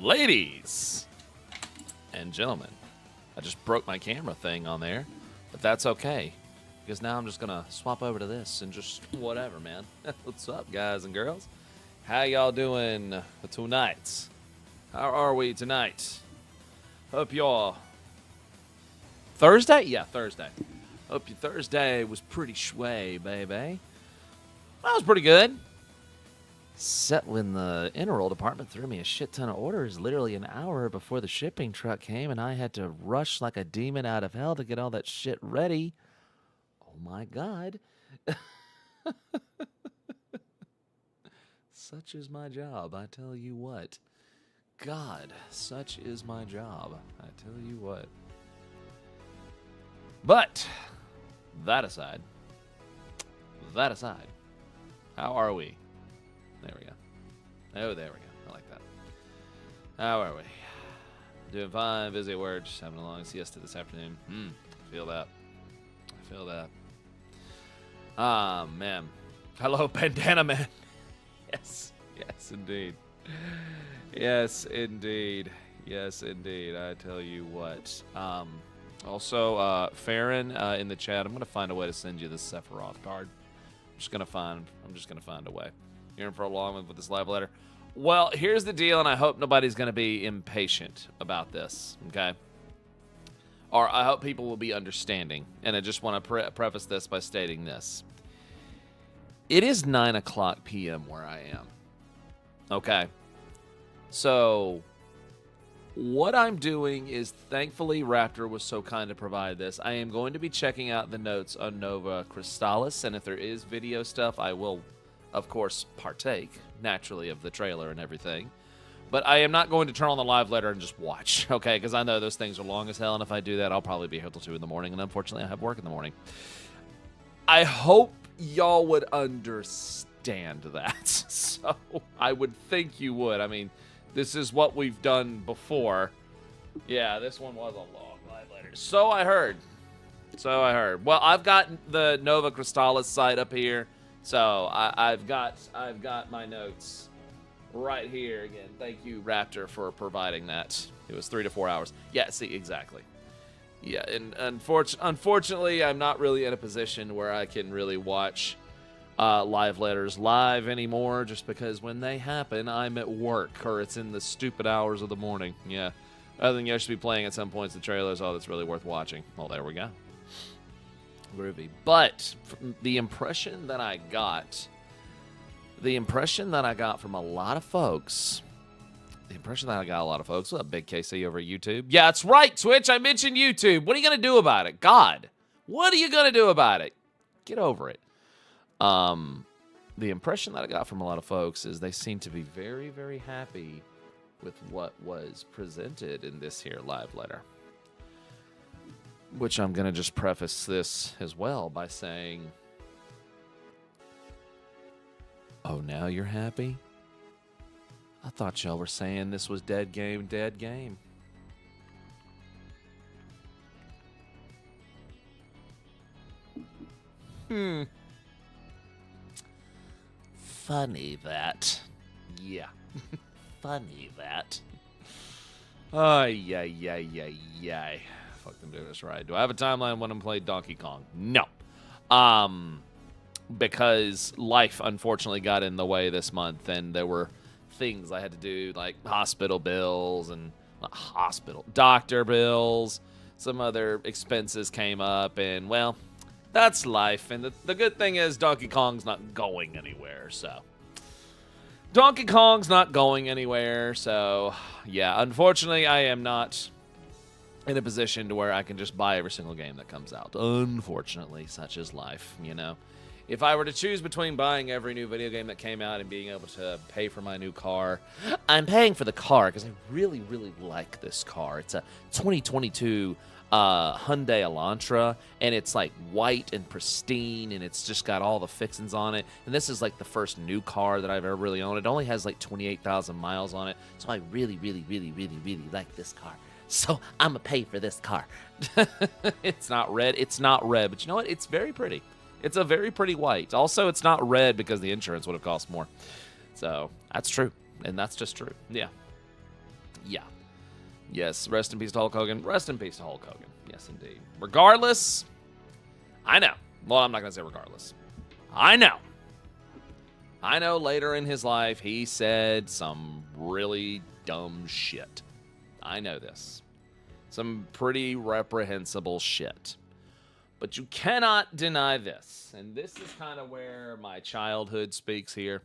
Ladies and gentlemen, I just broke my camera thing on there, but that's okay, because now I'm just going to swap over to this and just whatever, man. What's up, guys and girls? How y'all doing tonight? How are we tonight? Hope y'all... Thursday? Yeah, Thursday. Hope your Thursday was pretty shway, baby. That was pretty good. Except when the interroll department threw me a shit ton of orders literally an hour before the shipping truck came, and I had to rush like a demon out of hell to get all that shit ready. Oh my God. Such is my job, I tell you what. God, such is my job, I tell you what. But, that aside, how are we? There we go. Oh, there we go. I like that. How are we? Doing fine, busy at work, just having a long siesta this afternoon. Feel that. I feel that. Ah, man. Hello, Bandana Man. Yes, indeed. Yes, indeed. Yes, indeed. I tell you what. Also, Farron in the chat, I'm going to find a way to send you this Sephiroth card. I'm just going to find a way. You're in for a long one with this live letter. Well, here's the deal, and I hope nobody's going to be impatient about this, okay? Or I hope people will be understanding. And I just want to preface this by stating this. It is 9 o'clock p.m. where I am. Okay? So, what I'm doing is, thankfully, Raptor was so kind to provide this. I am going to be checking out the notes on Nova Crystallis, and if there is video stuff, I will, of course, partake, naturally, of the trailer and everything. But I am not going to turn on the live letter and just watch, okay? Because I know those things are long as hell, and if I do that, I'll probably be here till 2 in the morning, and unfortunately, I have work in the morning. I hope y'all would understand that. So, I would think you would. I mean, this is what we've done before. Yeah, this one was a long live letter. So I heard. Well, I've got the Nova Crystallis site up here. So I've got my notes right here again. Thank you, Raptor, for providing that. It was 3 to 4 hours. Yeah, see, exactly. Yeah, and unfortunately, I'm not really in a position where I can really watch live letters live anymore, just because when they happen, I'm at work, or it's in the stupid hours of the morning. Yeah, other than you should be playing at some points the trailers. Oh, that's really worth watching. Well, there we go. Groovy. But the impression that I got from a lot of folks, what's up, Big KC over at YouTube? Yeah, that's right, Twitch. I mentioned YouTube. What are you going to do about it? God, what are you going to do about it? Get over it. The impression that I got from a lot of folks is they seem to be very, very happy with what was presented in this here live letter. Which I'm going to just preface this as well by saying, oh, now you're happy? I thought y'all were saying this was dead game, dead game. Funny that. Yeah. Funny that. Ay. Fuck them doing this right. Do I have a timeline when I'm playing Donkey Kong? No. Because life unfortunately got in the way this month, and there were things I had to do, like hospital bills and doctor bills. Some other expenses came up, and well, that's life. And the good thing is Donkey Kong's not going anywhere, so. Donkey Kong's not going anywhere, so yeah, unfortunately I am not in a position to where I can just buy every single game that comes out. Unfortunately, such is life, you know. If I were to choose between buying every new video game that came out and being able to pay for my new car, I'm paying for the car because I really, really like this car. It's a 2022 Hyundai Elantra, and it's like white and pristine, and it's just got all the fixings on it. And this is like the first new car that I've ever really owned. It only has like 28,000 miles on it, so I really, really, really, really, really like this car. So I'm gonna pay for this car. It's not red. It's not red, but you know what? It's very pretty. It's a very pretty white. Also, it's not red because the insurance would have cost more. So that's true, and that's just true. Yeah. Yeah. Yes, rest in peace to Hulk Hogan. Rest in peace to Hulk Hogan. Yes, indeed. Regardless, I know. Well, I'm not going to say regardless. I know later in his life he said some really dumb shit. I know this. Some pretty reprehensible shit. But you cannot deny this. And this is kind of where my childhood speaks here.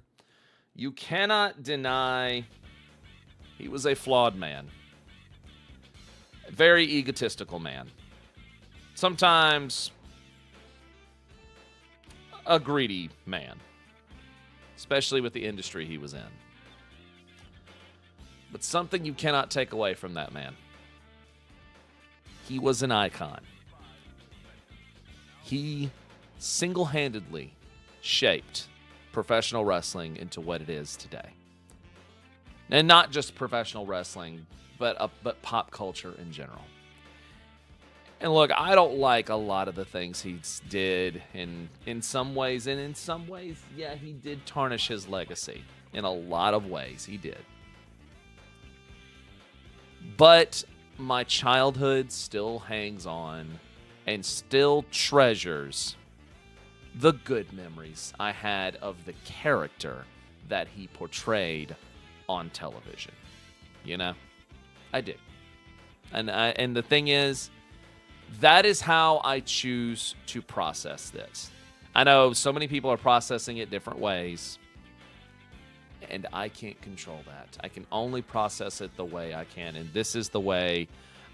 You cannot deny he was a flawed man. A very egotistical man. Sometimes a greedy man. Especially with the industry he was in. But something you cannot take away from that man. He was an icon. He single-handedly shaped professional wrestling into what it is today. And not just professional wrestling, but pop culture in general. And look, I don't like a lot of the things he did in some ways. And in some ways, yeah, he did tarnish his legacy. In a lot of ways, he did. But my childhood still hangs on and still treasures the good memories I had of the character that he portrayed on television. You know? I do. And the thing is, that is how I choose to process this. I know so many people are processing it different ways, and I can't control that. I can only process it the way I can, and this is the way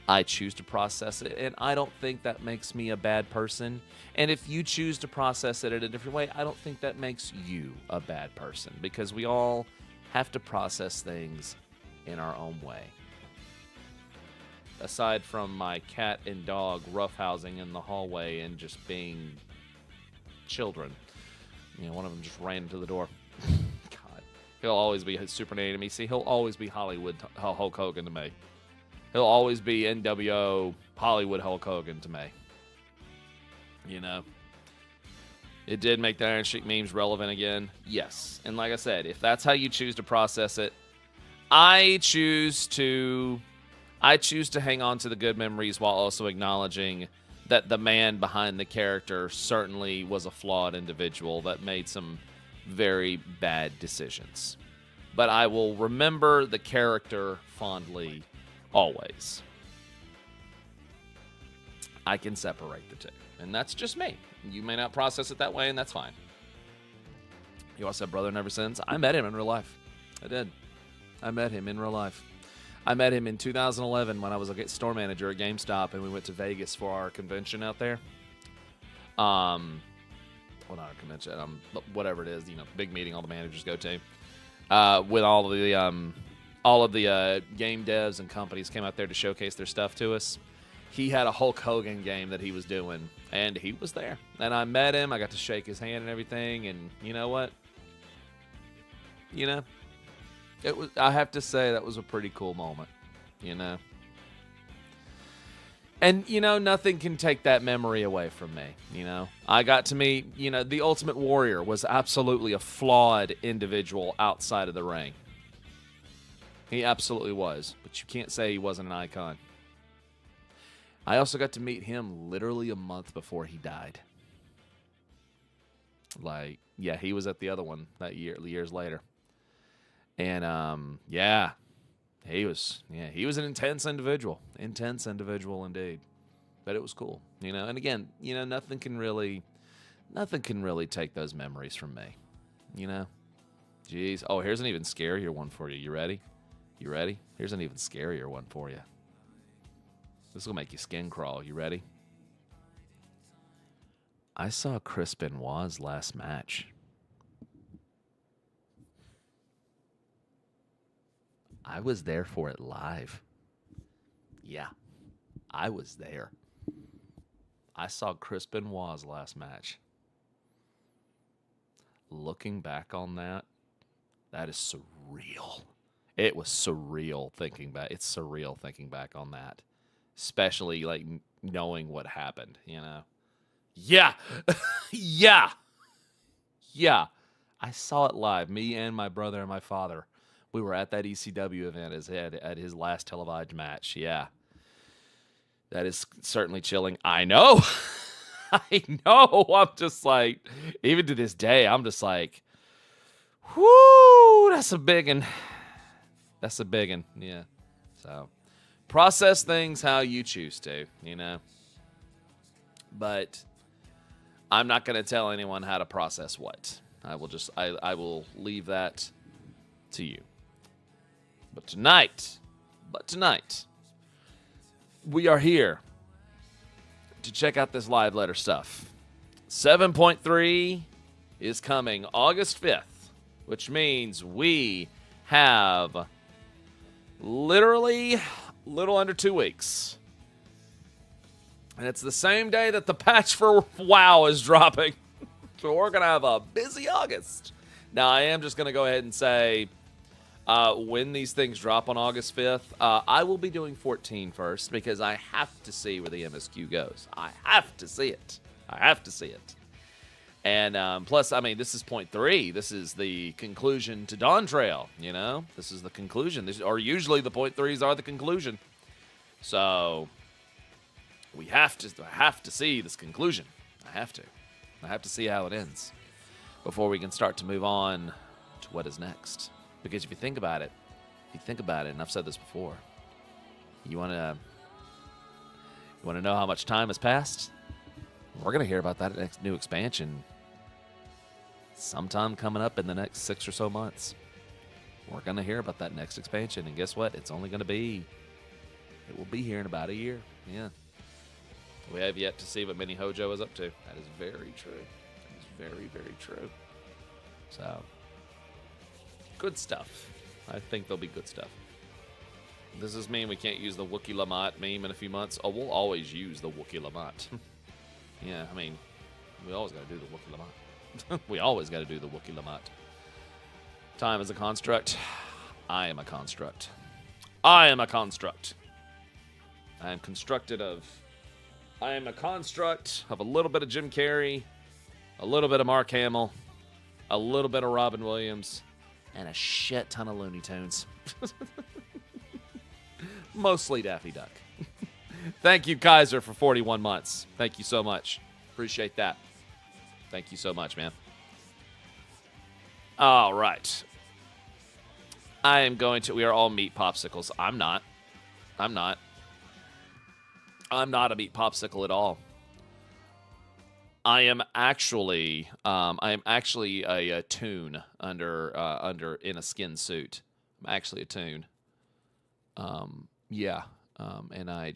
I choose to process it, and I don't think that makes me a bad person. And if you choose to process it in a different way, I don't think that makes you a bad person, because we all have to process things in our own way. Aside from my cat and dog roughhousing in the hallway and just being children. You know, one of them just ran into the door. God. He'll always be Super Nanny to me. See, he'll always be Hollywood Hulk Hogan to me. He'll always be NWO Hollywood Hulk Hogan to me. You know? It did make the Iron Sheik memes relevant again. Yes. And like I said, if that's how you choose to process it, I choose to hang on to the good memories while also acknowledging that the man behind the character certainly was a flawed individual that made some very bad decisions. But I will remember the character fondly always. I can separate the two. And that's just me. You may not process it that way, and that's fine. You also have Brother Never Sins. I met him in real life. I did. I met him in real life. I met him in 2011 when I was a store manager at GameStop, and we went to Vegas for our convention out there. Well, not a convention, whatever it is, you know, big meeting all the managers go to. With all of the game devs and companies came out there to showcase their stuff to us. He had a Hulk Hogan game that he was doing, and he was there. And I met him. I got to shake his hand and everything, and you know what? You know, I have to say that was a pretty cool moment, you know. And, you know, nothing can take that memory away from me, you know. I got to meet, you know, the Ultimate Warrior was absolutely a flawed individual outside of the ring. He absolutely was, but you can't say he wasn't an icon. I also got to meet him literally a month before he died. Like, yeah, he was at the other one that years later. And, yeah, he was an intense individual indeed. But it was cool, you know. And again, you know, nothing can really take those memories from me, you know. Jeez. Oh, here's an even scarier one for you. You ready? You ready? Here's an even scarier one for you. This will make your skin crawl. You ready? I saw Chris Benoit's last match. I was there for it live. Yeah, I was there. I saw Chris Benoit's last match. Looking back on that, that is surreal. It was surreal thinking back. It's surreal thinking back on that. Especially, like, knowing what happened, you know? Yeah! Yeah! Yeah! I saw it live. Me and my brother and my father We were at that ECW event at his last televised match. Yeah. That is certainly chilling. I know. I know. I'm just like, even to this day, I'm just like, whoo, that's a big one. That's a big one. Yeah. So, process things how you choose to, you know. But I'm not going to tell anyone how to process what. I will leave that to you. But tonight, we are here to check out this live letter stuff. 7.3 is coming August 5th, which means we have literally a little under 2 weeks. And it's the same day that the patch for WoW is dropping. So we're going to have a busy August. Now, I am just going to go ahead and say, when these things drop on August 5th, I will be doing 14 first because I have to see where the MSQ goes. I have to see it. And plus, I mean, this is point 3. This is the conclusion to Dawn Trail, you know? This is the conclusion. Or usually the point 3s are the conclusion. So I have to see this conclusion. I have to see how it ends before we can start to move on to what is next. Because if you think about it, and I've said this before, you want to know how much time has passed? We're going to hear about that next new expansion sometime coming up in the next 6 or so months. We're going to hear about that next expansion, and guess what? It will be here in about a year. Yeah. We have yet to see what Mini Hojo is up to. That is very true. That is very, very true. So, good stuff. I think there'll be good stuff. Does this mean we can't use the Wookiee Lamont meme in a few months? Oh, we'll always use the Wookiee Lamont. Yeah, I mean, we always got to do the Wookiee Lamont. We always got to do the Wookiee Lamont. Time is a construct. I am a construct. I am a construct. I am a construct of a little bit of Jim Carrey, a little bit of Mark Hamill, a little bit of Robin Williams, and a shit ton of Looney Tunes. Mostly Daffy Duck. Thank you, Kaiser, for 41 months. Thank you so much. Appreciate that. Thank you so much, man. All right. We are all meat popsicles. I'm not a meat popsicle at all. I am actually a toon under in a skin suit. I'm actually a toon. Yeah. And I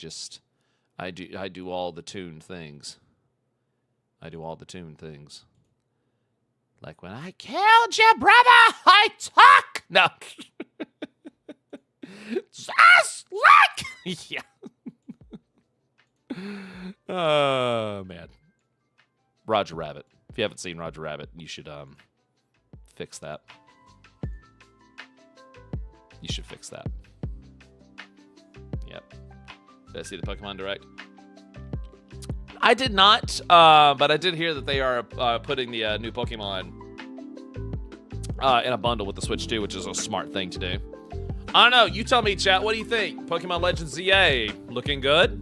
do all the toon things. Like when I killed your brother, I took. No. Just like. Yeah. Oh, man. Roger Rabbit. If you haven't seen Roger Rabbit, you should fix that. You should fix that. Yep. Did I see the Pokemon Direct? I did not, but I did hear that they are putting the new Pokemon in a bundle with the Switch 2, which is a smart thing to do. I don't know. You tell me, chat. What do you think? Pokemon Legends ZA looking good?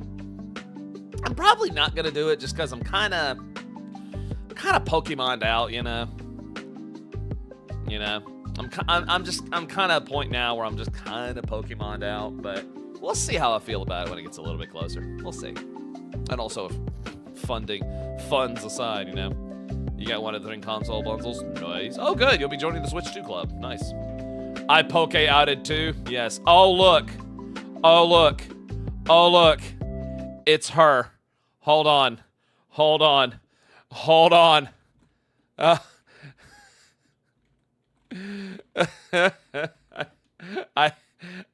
I'm probably not gonna do it just because I'm kind of Pokemoned out, you know. I'm kind of at a point now where I'm just kind of Pokemoned out, but we'll see how I feel about it when it gets a little bit closer. We'll see. And also, funds aside, you know. You got one of the 3 console bundles? Nice. Oh, good. You'll be joining the Switch 2 club. Nice. I Poke outed too. Yes. Oh, look. It's her. Hold on.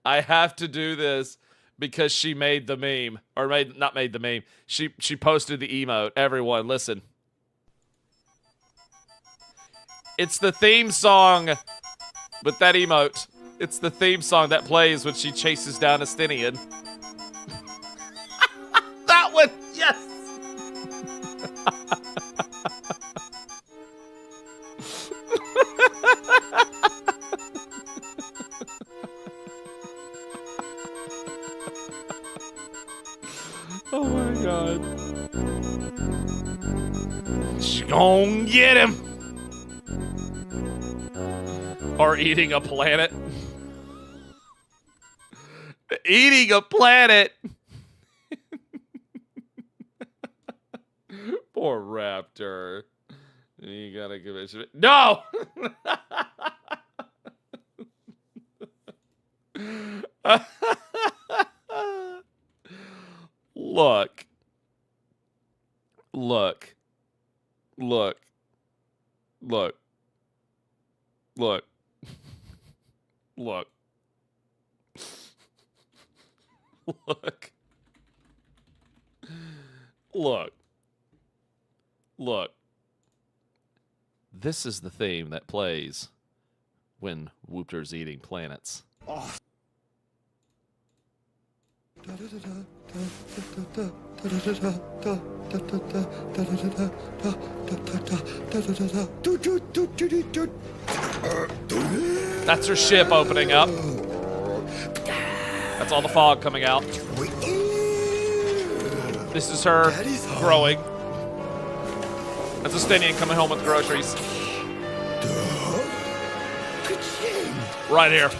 I have to do this because she made the meme. Or not made the meme. She posted the emote. Everyone, listen. It's the theme song with that emote. It's the theme song that plays when she chases down Estinian. That one, yes! Oh my god. She gon' get him. Or eating a planet. Eating a planet. Poor Raptor. You gotta give it. No! Look. Look. Look. Look. Look. Look. Look. Look. Look. This is the theme that plays when Whoopter's eating planets. Oh. That's her ship opening up. That's all the fog coming out. This is her growing. That's a Stinian coming home with groceries. Right here.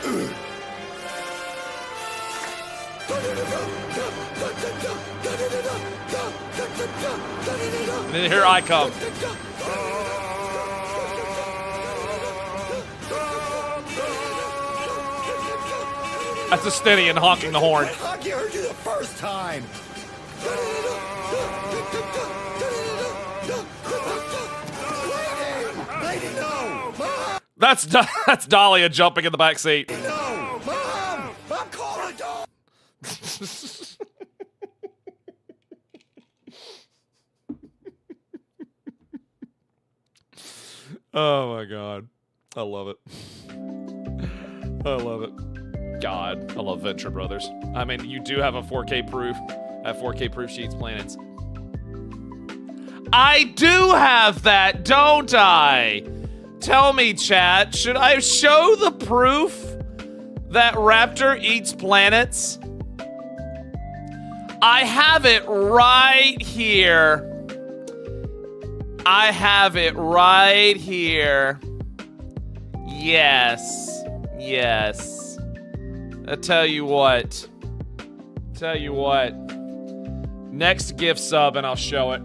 And then here I come. That's a Stinian honking the horn. I heard you the first time. That's Dahlia jumping in the back seat. No, Mom, I'm calling a dog. Oh my god. I love it. I love it. God, I love Venture Brothers. I mean, you do have a 4K proof. I have 4K proof sheets planets. I do have that, don't I? Tell me, chat, should I show the proof that Raptor eats planets? I have it right here. I have it right here. Yes. Yes. I tell you what. Tell you what. Next gift sub and I'll show it.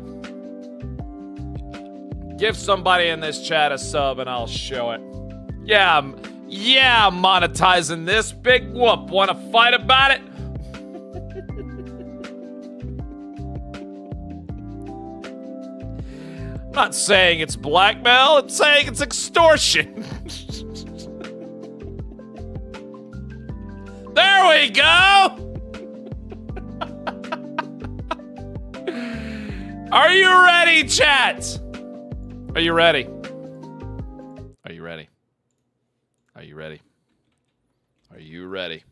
Give somebody in this chat a sub and I'll show it. Yeah, I'm monetizing this. Big whoop. Want to fight about it? I'm not saying it's blackmail. I'm saying it's extortion. There we go. Are you ready, chat? Are you ready? Are you ready? Are you ready? Are you ready?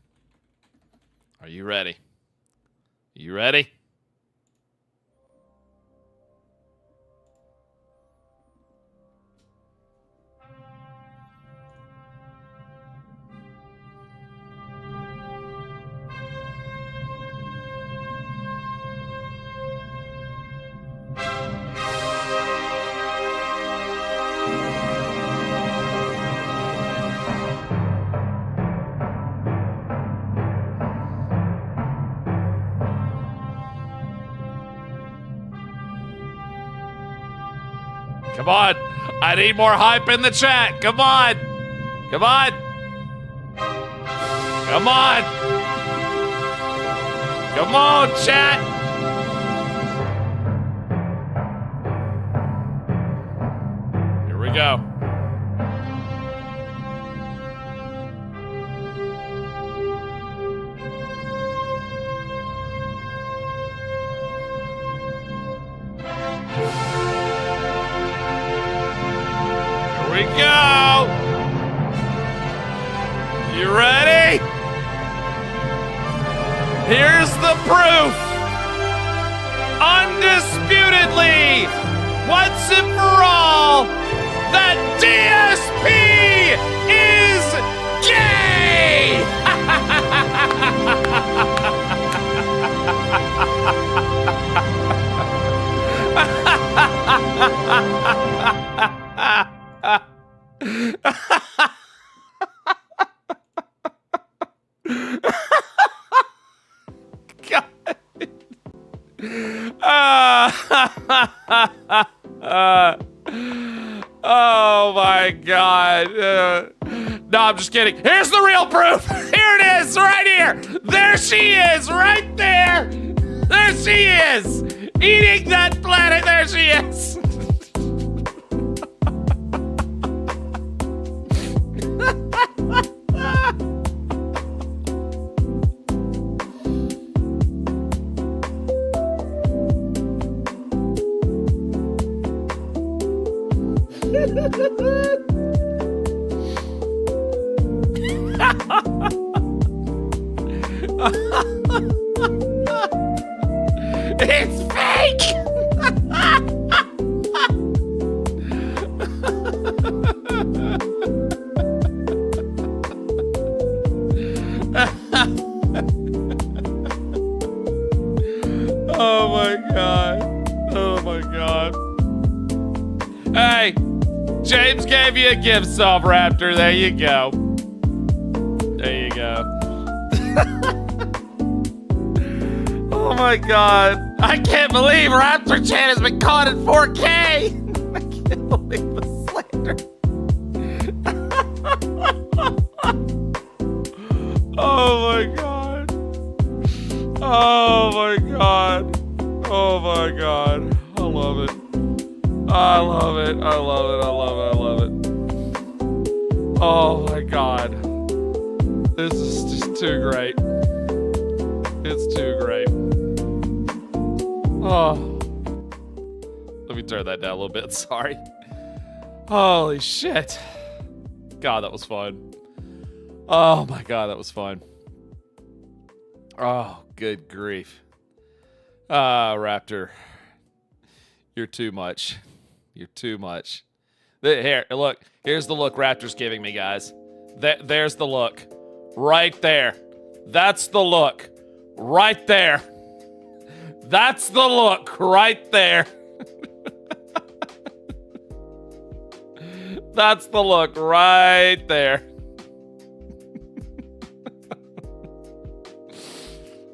Are you ready? Are you ready? Come on. I need more hype in the chat. Come on. Come on. Come on. Come on, chat. Here we go. Here we go. You ready? Here's the proof. Undisputedly, once and for all, that DSP is gay! Oh my god. No, I'm just kidding. Here's the real proof. Here it is, right here. There she is, right there. There she is. Eating that planet. There she is. It's fake! Oh my god. Oh my god. Hey, James gave you a gift sub, Raptor. There you go. There you go. Oh my god. I can't believe Raptor Chan has been caught in 4K. I can't believe the slander. Oh my god. Oh my god. Oh my god. I love it. I love it. I love it. I love it. I love it. Oh my god. This is just too great. It's too great. Oh. Let me turn that down a little bit. Sorry. Holy shit. God, that was fun. Oh my god, that was fun. Oh, good grief. Raptor. You're too much. You're too much. Here, look. Here's the look Raptor's giving me, guys. There's the look. Right there. That's the look. Right there. That's the look. Right there. That's the look. Right there.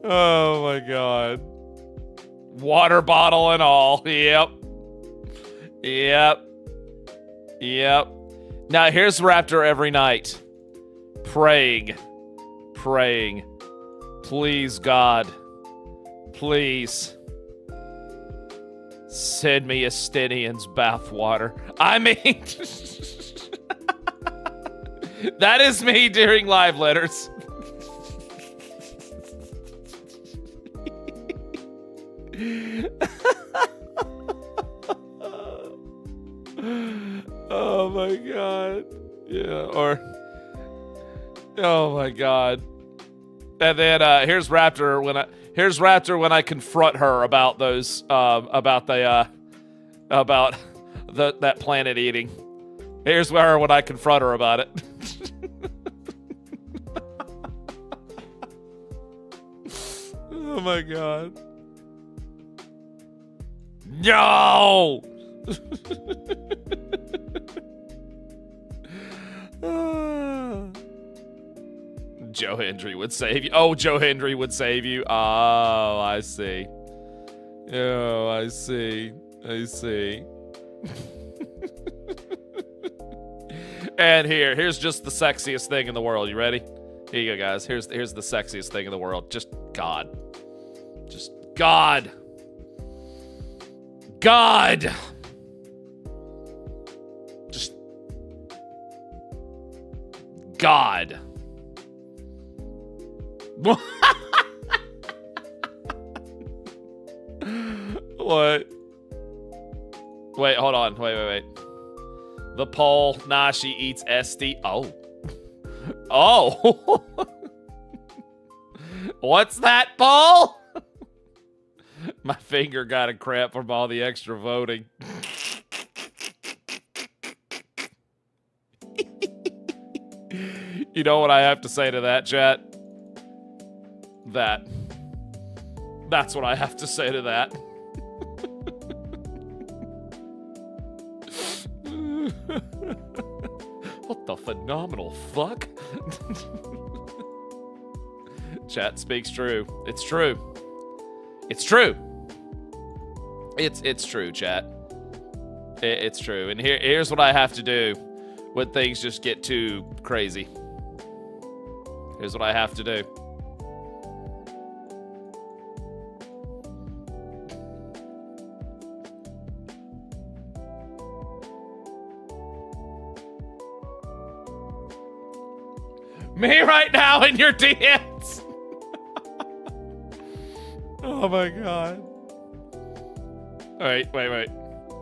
Oh my god. Water bottle and all. Yep. Yep. Yep. Now here's Raptor every night. Praying. Please, God. Please. Send me Estinian's bathwater. I mean... that is me during live letters. Oh my god. Yeah, or... oh my god. And then here's Raptor when I confront her about those about that planet eating. Here's her when I confront her about it. Oh my god. No! Joe Hendry would save you. Oh, Joe Hendry would save you. Oh, I see. Oh, I see. I see. And here's just the sexiest thing in the world. You ready? Here you go, guys. Here's the sexiest thing in the world. Just God. Just God. God. Just God. What? Wait, hold on. Wait. The pole. Nah, she eats SD. Oh. Oh. What's that, Paul? My finger got a cramp from all the extra voting. You know what I have to say to that, chat? That's what I have to say to that. What the phenomenal fuck? Chat speaks true. It's true. It's true. It's true, chat. It's true. And here's what I have to do when things just get too crazy. Here's what I have to do. Me right now in your DMs. Oh my god. Wait.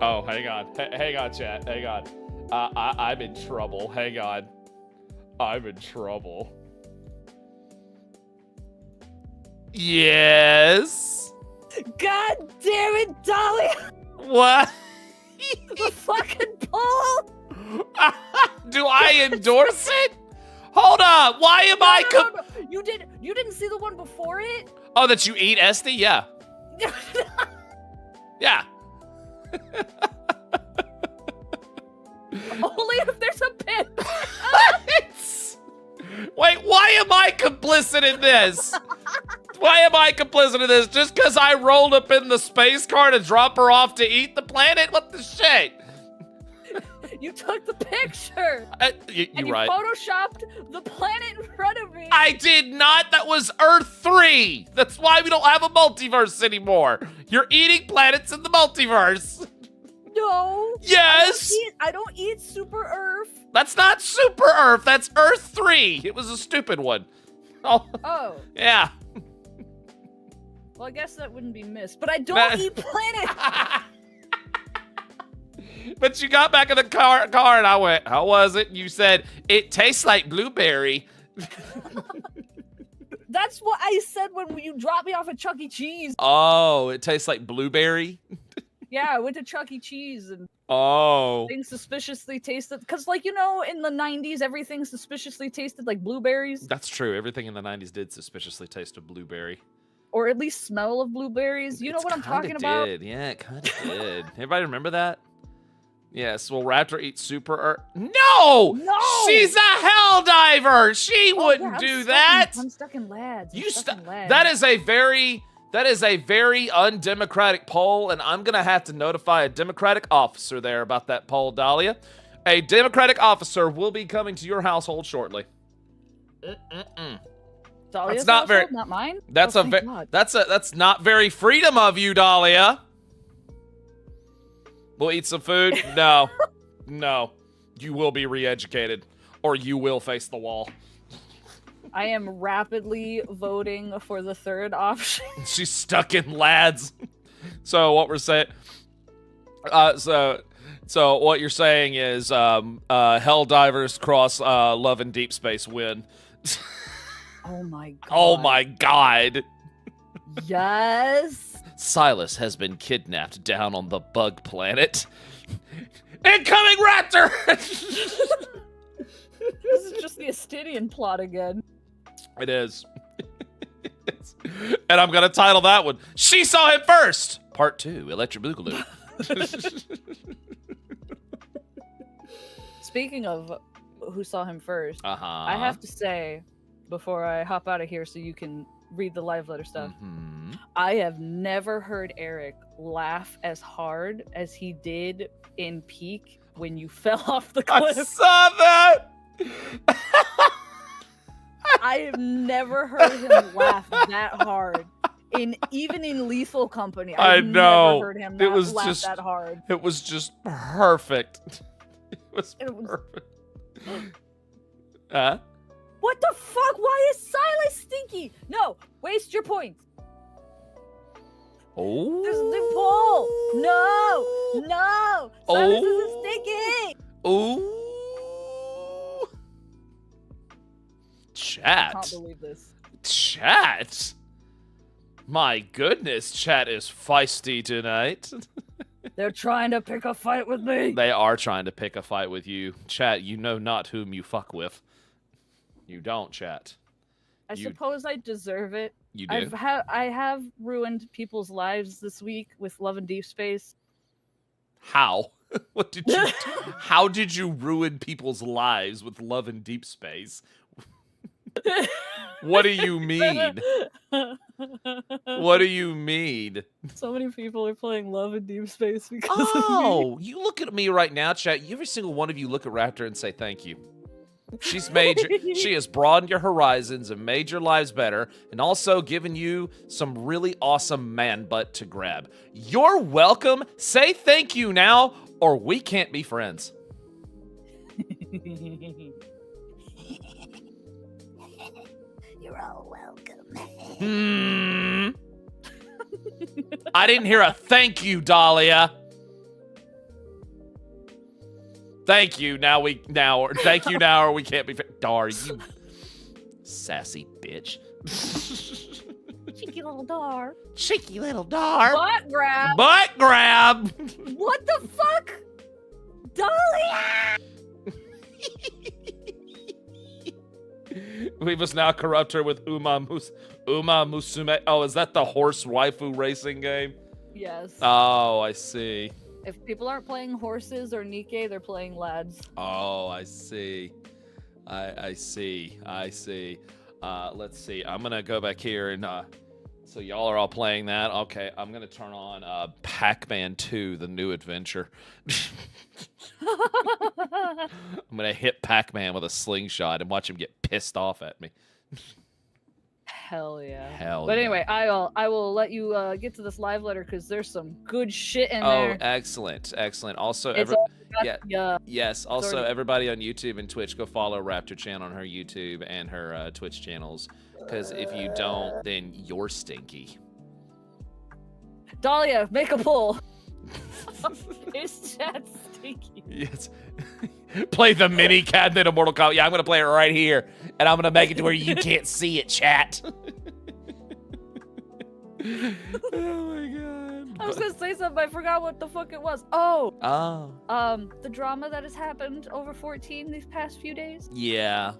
Oh, hang on. Hang on, chat. Hang on. I'm in trouble. Hang on. I'm in trouble. Yes. God damn it, Dolly! What? The fucking poll! Do I endorse it? Hold up. Why am I? No. You didn't see the one before it? Oh, that you eat Esty? Yeah. Yeah. Only if there's a pin. Wait, why am I complicit in this? Why am I complicit in this? Just because I rolled up in the space car to drop her off to eat the planet? What the shit? You took the picture. You're right. You photoshopped the planet in front of me. I did not. That was Earth 3. That's why we don't have a multiverse anymore. You're eating planets in the multiverse. No. Yes. I don't eat Super Earth. That's not Super Earth. That's Earth 3. It was a stupid one. Oh. Yeah. Well, I guess that wouldn't be missed. But I don't eat planets. But you got back in the car and I went, how was it? And you said, it tastes like blueberry. That's what I said when you dropped me off at Chuck E. Cheese. Oh, it tastes like blueberry? Yeah, I went to Chuck E. Cheese and things suspiciously tasted, because like, you know, in the 90s, everything suspiciously tasted like blueberries. That's true. Everything in the 90s did suspiciously taste of blueberry. Or at least smell of blueberries. You know what I'm talking about? Yeah, it kind of did. Everybody remember that? Yes, will Raptor eat Super Earth? No! No! She's a hell diver! She wouldn't do that! I'm stuck in lads. That is a very undemocratic poll, and I'm gonna have to notify a Democratic officer there about that poll, Dahlia. A Democratic officer will be coming to your household shortly. Dahlia's that's not very, not mine. That's that's not very freedom of you, Dahlia. We'll eat some food. No, no, you will be re-educated, or you will face the wall. I am rapidly voting for the third option. She's stuck in lads. So what we're saying, so what you're saying is, hell divers cross love and deep space win. Oh my god. Oh my god. Yes. Silas has been kidnapped down on the bug planet. Incoming Raptor! This is just the Astidian plot again. It is. And I'm gonna title that one, She Saw Him First! Part 2, Electric Boogaloo. Speaking of who saw him first, I have to say, before I hop out of here so you can read the live letter stuff, I have never heard Eric laugh as hard as he did in Peak when you fell off the cliff. I saw that! I have never heard him laugh that hard. Even in Lethal Company, I've never heard him laugh that hard. It was just perfect. It was perfect. What the fuck? Why is Silas stinky? No, waste your points. Oh. There's a new poll. No. Silas isn't stinky. Oh. Chat. I can't believe this. Chat. My goodness, chat is feisty tonight. They're trying to pick a fight with me. They are trying to pick a fight with you. Chat, you know not whom you fuck with. You don't, chat. I suppose I deserve it. You do? I have ruined people's lives this week with Love and Deep Space. How? What did you do? How did you ruin people's lives with Love and Deep Space? What do you mean? What do you mean? So many people are playing Love in Deep Space because of me. You look at me right now, chat. Every single one of you look at Raptor and say thank you. She's she has broadened your horizons and made your lives better, and also given you some really awesome man butt to grab. You're welcome. Say thank you now, or we can't be friends. You're all welcome. I didn't hear a thank you, Dahlia. Thank you. Thank you now, or we can't be. Dar, you sassy bitch. Cheeky little Dar. Cheeky little Dar. Butt grab. Butt grab. What the fuck, Dahlia? We must now corrupt her with Uma Musume. Oh, is that the horse waifu racing game? Yes. Oh, I see. If people aren't playing horses or Nikke, they're playing lads. Oh, I see. I see. Let's see. I'm gonna go back here and so y'all are all playing that. Okay, I'm gonna turn on Pac-Man 2, the new adventure. I'm gonna hit Pac-Man with a slingshot and watch him get pissed off at me. Hell yeah. But anyway, I will let you get to this live letter because there's some good shit in there. Oh, excellent. Also, yes. Also, everybody on YouTube and Twitch, go follow Raptor channel on her YouTube and her Twitch channels. Because if you don't, then you're stinky. Dahlia, make a poll. Is chat stinky? Yes. Play the mini cabinet of Mortal Kombat. Yeah, I'm going to play it right here. And I'm going to make it to where you can't see it, chat. Oh, my God. I was going to say something, but I forgot what the fuck it was. The drama that has happened over 14 these past few days. Yeah.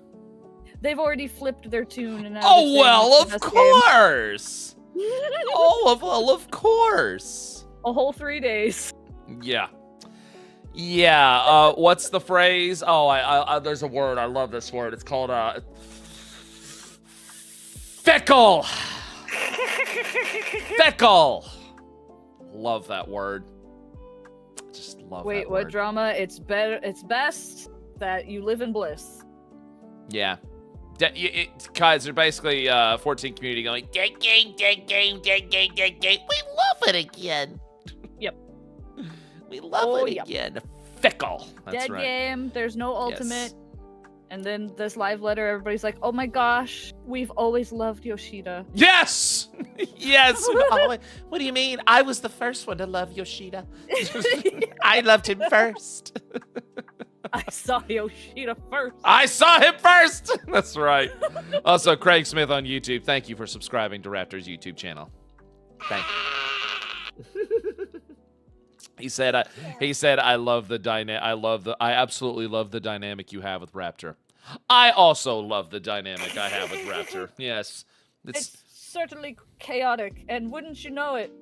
They've already flipped their tune. And oh, well, of course. Of course. A whole 3 days. Yeah. Yeah, what's the phrase? Oh, I there's a word. I love this word. It's called, fickle. Fickle. Love that word. Just love that word. Wait, what drama? It's best that you live in bliss. Yeah. Guys, they're basically 14 community going, dead game. We love it again. Yep. We love it again. Fickle. That's Dead right. game. There's no ultimate. Yes. And then this live letter, everybody's like, "Oh my gosh, we've always loved Yoshida." Yes. Yes. What do you mean? I was the first one to love Yoshida. I loved him first. I saw Yoshida first. I saw him first. That's right. Also, Craig Smith on YouTube. Thank you for subscribing to Raptor's YouTube channel. Thank you. He said, I love the I absolutely love the dynamic you have with Raptor. I also love the dynamic I have with Raptor. Yes. It's certainly chaotic, and wouldn't you know it,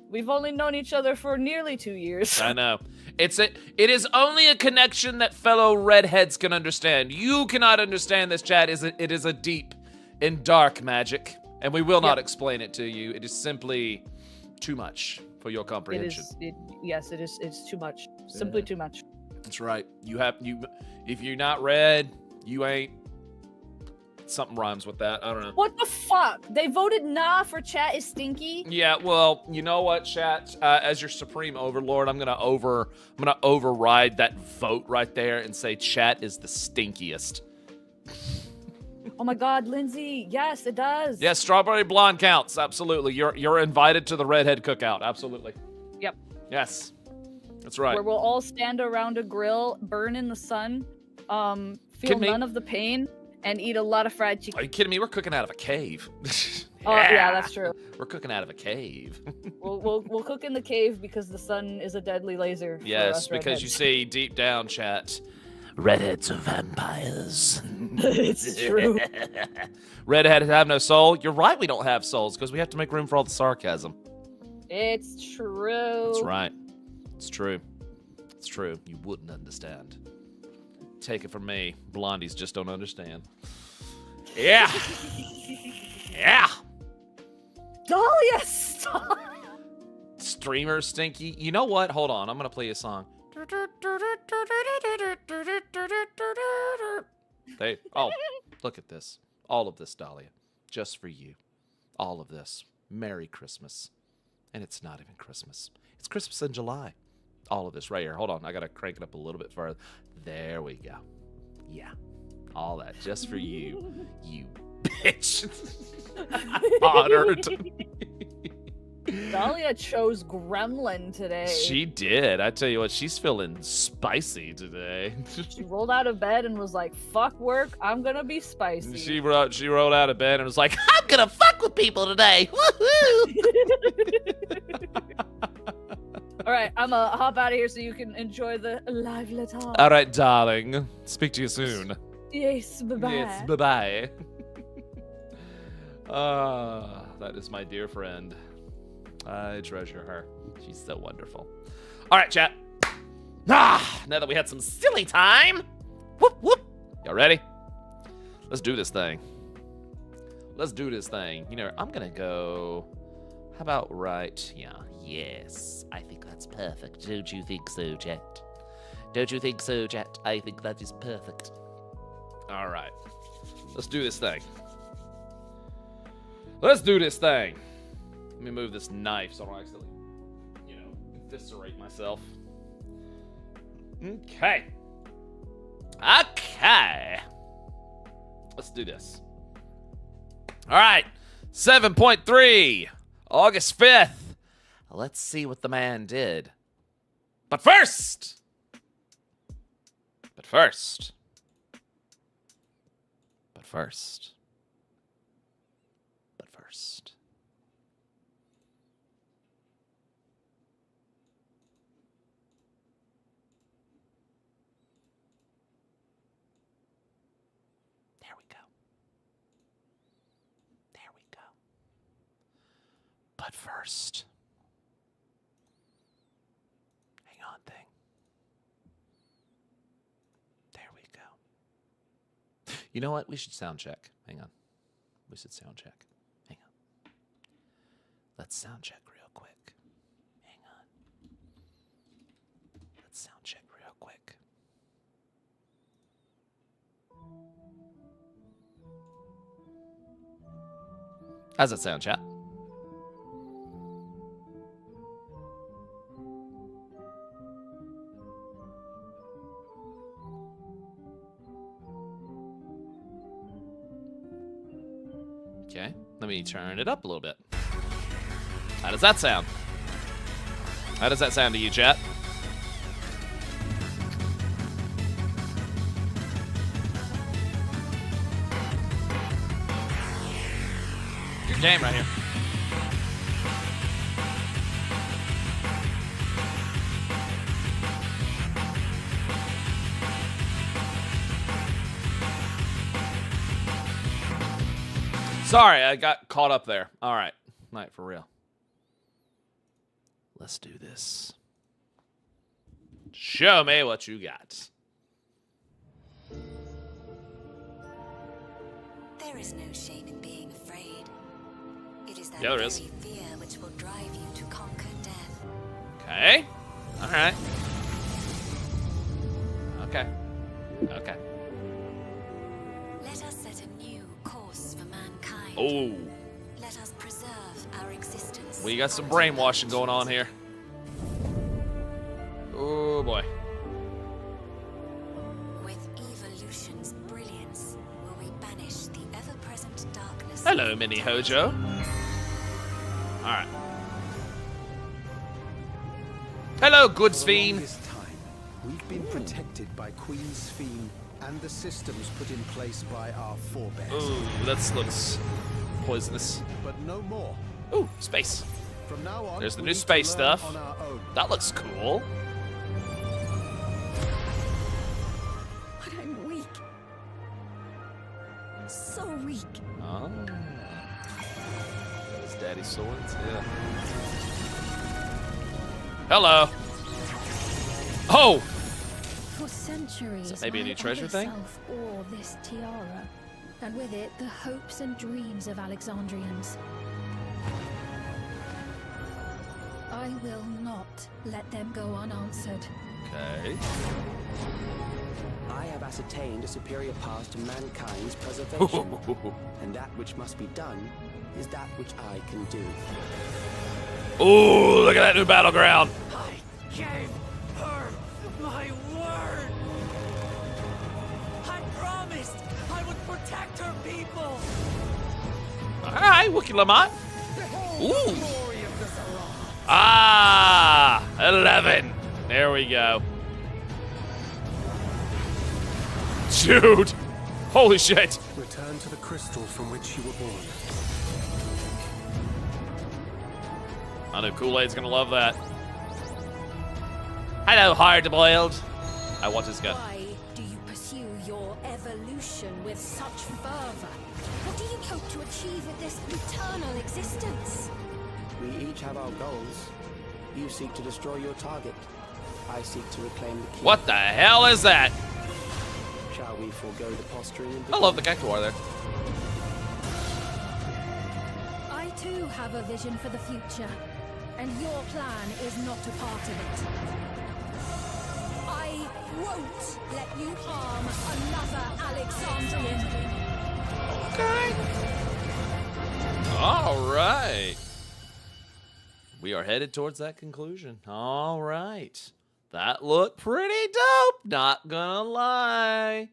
we've only known each other for nearly 2 years. I know. It is only a connection that fellow redheads can understand. You cannot understand this, chat. It is a deep and dark magic, and we will not explain it to you. It is simply too much for your comprehension. Yes, it is. It's too much. Simply too much. That's right. If you're not red, you ain't. Something rhymes with that. I don't know. What the fuck? They voted nah for chat is stinky? Yeah, well, you know what, chat? As your supreme overlord, I'm gonna override that vote right there and say chat is the stinkiest. Oh my god, Lindsay. Yes, it does. Yes, strawberry blonde counts. Absolutely. You're invited to the redhead cookout. Absolutely. Yep. Yes. That's right. Where we'll all stand around a grill, burn in the sun, feel none of the pain, and eat a lot of fried chicken. Are you kidding me? We're cooking out of a cave. Oh, yeah, that's true. We're cooking out of a cave. we'll cook in the cave because the sun is a deadly laser. Yes, because you see, deep down, chat, redheads are vampires. It's true. Redheads have no soul. You're right, we don't have souls because we have to make room for all the sarcasm. It's true. That's right. It's true. It's true. You wouldn't understand. Take it from me. Blondies just don't understand. Yeah. Yeah. Dahlia, stop! Streamer Stinky. You know what? Hold on. I'm going to play you a song. Oh, look at this. All of this, Dahlia. Just for you. All of this. Merry Christmas. And it's not even Christmas. It's Christmas in July. All of this right here. Hold on. I got to crank it up a little bit further. There we go. Yeah. All that just for you. You bitch. Honored. Dahlia chose Gremlin today. She did. I tell you what, she's feeling spicy today. She rolled out of bed and was like, fuck work, I'm gonna be spicy. She rolled out of bed and was like, I'm gonna fuck with people today. Woohoo! All right, I'm gonna hop out of here so you can enjoy the live letter. All right, darling. Speak to you soon. Yes, bye-bye. Yes, bye-bye. That is my dear friend. I treasure her. She's so wonderful. All right, chat. Now that we had some silly time. Whoop, whoop. Y'all ready? Let's do this thing. Let's do this thing. You know, I'm going to go... How about right? Yeah. Yes. I think that's perfect. Don't you think so, chat? Don't you think so, chat? I think that is perfect. All right. Let's do this thing. Let's do this thing. Let me move this knife so I don't accidentally, eviscerate myself. Okay. Okay. Let's do this. All right. 7.3. August 5th. Let's see what the man did. But first. But first. But first. But first. There we go. There we go. But first. Hang on, thing. There we go. You know what? We should sound check. Hang on. We should sound check. Hang on. Let's sound check real quick. Hang on. Let's sound check real quick. How's that sound, chat? Okay, let me turn it up a little bit. How does that sound? How does that sound to you, chat? Good game right here. Sorry, I got caught up there. All right. Night for real. Let's do this. Show me what you got. There is no shame in being afraid. It is that Yeah, there very is. fear which will drive you to conquer death. Okay. All right. Okay. Okay. Let us set a new course for mankind. Oh, Let us preserve our existence. we got some brainwashing going on here. Oh boy. With evolution's brilliance, will we banish the ever-present darkness. Hello, Mini Hojo. All right. Hello, good For Ffxiv. longest time, we've been protected by Queen Ffxiv and the systems put in place by our forebears. Ooh, that looks poisonous. But no more. Ooh, space. From now on, There's the we new need to space learn stuff. on our own. That looks cool. But I'm weak. So weak. Oh. Those daddy swords, yeah. Hello. Oh! For centuries, Is that maybe a my new treasure other thing? self wore this tiara, and with it the hopes and dreams of Alexandrians. I will not let them go unanswered. Okay. I have ascertained a superior path to mankind's preservation, and that which must be done is that which I can do. Ooh, look at that new battleground. I gave her my word. I promised I would protect her people. All right, Wookiee Lamont. Behold Ooh. the glory of the Zerah. Ah, 11. There we go. Dude, holy shit. Return to the crystal from which you were born. I know Kool-Aid's gonna love that. Hello, hard-boiled. I want his gun. Why do you pursue your evolution with such fervor? What do you hope to achieve with this eternal existence? We each have our goals. You seek to destroy your target. I seek to reclaim the key. What the hell is that? Shall we forego the posturing and I love the Gektor there. I too have a vision for the future, and your plan is not a part of it. I won't let you harm another Alexandrian. Okay. All right. We are headed towards that conclusion. All right. That looked pretty dope, not gonna lie.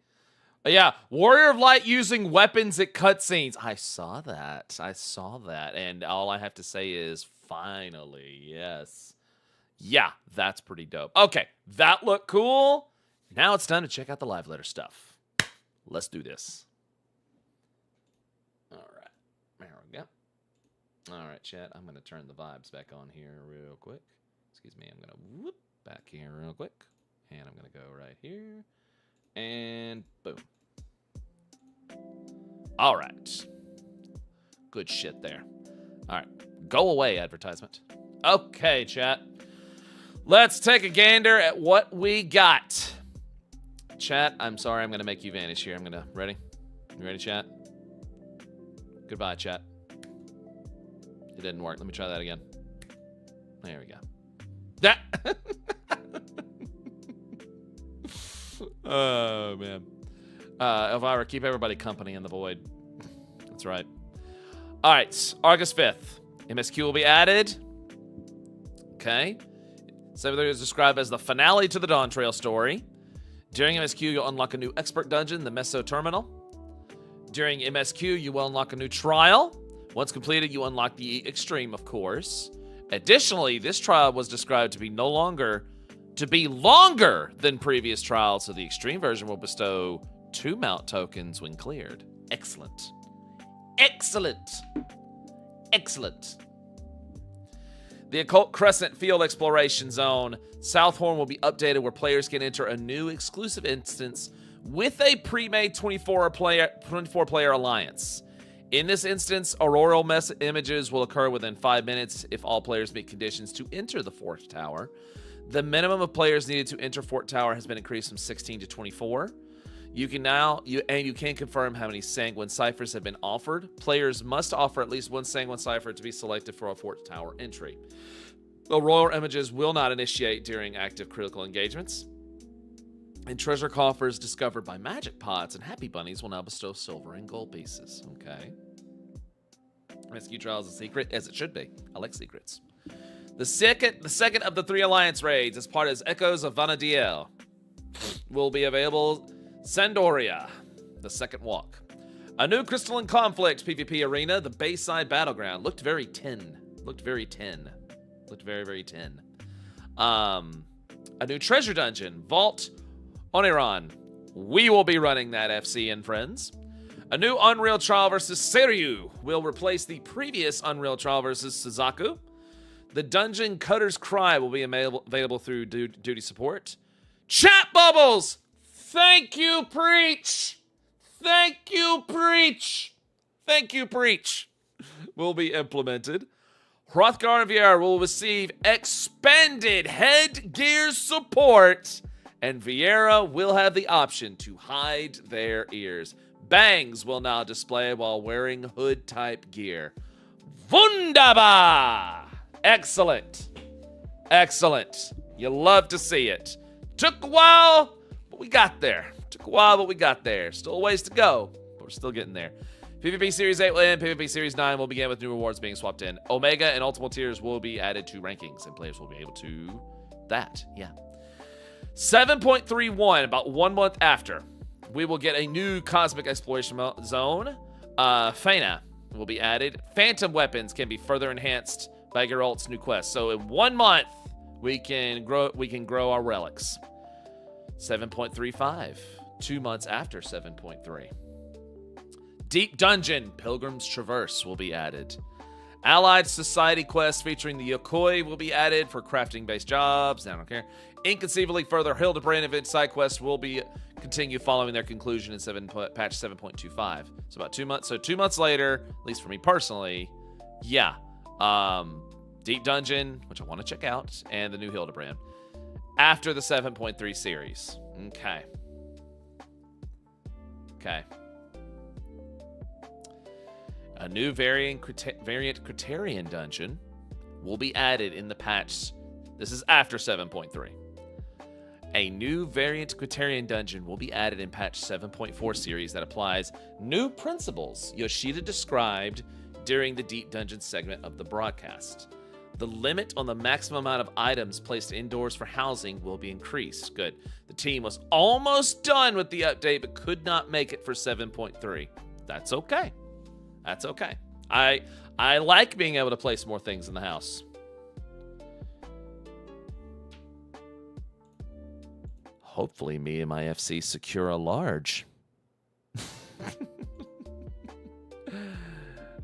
Yeah, Warrior of Light using weapons at cutscenes. I saw that. And all I have to say is, finally, yes. Yeah, that's pretty dope. Okay, that looked cool. Now it's time to check out the live letter stuff. Let's do this. All right, there we go. All right, chat, I'm going to turn the vibes back on here real quick. Excuse me, I'm going to whoop back here real quick. And I'm going to go right here. And boom. All right. Good shit there. All right. Go away, advertisement. Okay, chat. Let's take a gander at what we got. Chat, I'm sorry. I'm going to make you vanish here. I'm going to... Ready? You ready, chat? Goodbye, chat. It didn't work. Let me try that again. There we go. That... Oh, man. Elvira, keep everybody company in the void. That's right. All right. August 5th. MSQ will be added. Okay. Something is described as the finale to the Dawn Trail story. During MSQ, you'll unlock a new expert dungeon, the Meso Terminal. During MSQ, you will unlock a new trial. Once completed, you unlock the Extreme, of course. Additionally, this trial was described to be longer than previous trials, so the Extreme version will bestow 2 mount tokens when cleared. Excellent. Excellent. Excellent. The Occult Crescent Field Exploration Zone, Southhorn, will be updated where players can enter a new exclusive instance with a pre-made 24-player alliance. In this instance, auroral images will occur within 5 minutes if all players meet conditions to enter the Fort Tower. The minimum of players needed to enter Fort Tower has been increased from 16 to 24. You can confirm how many Sanguine ciphers have been offered. Players must offer at least 1 Sanguine cipher to be selected for a Fort Tower entry. The royal images will not initiate during active critical engagements. And treasure coffers discovered by magic pots and happy bunnies will now bestow silver and gold pieces. Okay. Rescue trial is a secret, as it should be. I like secrets. The second of the 3 alliance raids, as part of Echoes of Vanadiel, will be available. Sandoria, the second walk. A new Crystalline Conflict PvP arena, the Bayside Battleground. Looked very 10. Looked very, very 10. A new treasure dungeon, Vault Oniron. We will be running that, FC and friends. A new Unreal Trial versus Seiryu will replace the previous Unreal Trial versus Suzaku. The Dungeon Cutter's Cry will be available through duty support. Chat bubbles! Thank you, Preach! Thank you, Preach! Thank you, Preach! Will be implemented. Hrothgar and Vieira will receive expanded headgear support, and Vieira will have the option to hide their ears. Bangs will now display while wearing hood-type gear. Wunderbar! Excellent. Excellent. You love to see it. Took a while, but we got there. Still a ways to go, but we're still getting there. PvP Series 8 will end. PvP Series 9 will begin with new rewards being swapped in. Omega and Ultimate tiers will be added to rankings, and players will be able to that. Yeah. 7.31, about 1 month after, we will get a new Cosmic Exploration Zone. Fena will be added. Phantom weapons can be further enhanced by Geralt's new quest. So in 1 month, we can grow our relics. 7.35, 2 months after 7.3. Deep Dungeon Pilgrim's Traverse will be added. Allied Society quests featuring the Yokoi will be added for crafting-based jobs. I don't care. Inconceivably further Hildebrand event side quests will be continue following their conclusion in patch 7.25. So about 2 months. So 2 months later, at least for me personally, yeah. Deep Dungeon, which I want to check out, and the new Hildebrand. After the 7.3 series. Okay. A new variant Criterion dungeon will be added in the patch. This is after 7.3. A new variant Criterion dungeon will be added in patch 7.4 series that applies new principles Yoshida described during the Deep Dungeon segment of the broadcast. The limit on the maximum amount of items placed indoors for housing will be increased. Good. The team was almost done with the update but could not make it for 7.3. That's okay. That's okay. I like being able to place more things in the house. Hopefully me and my FC secure a large.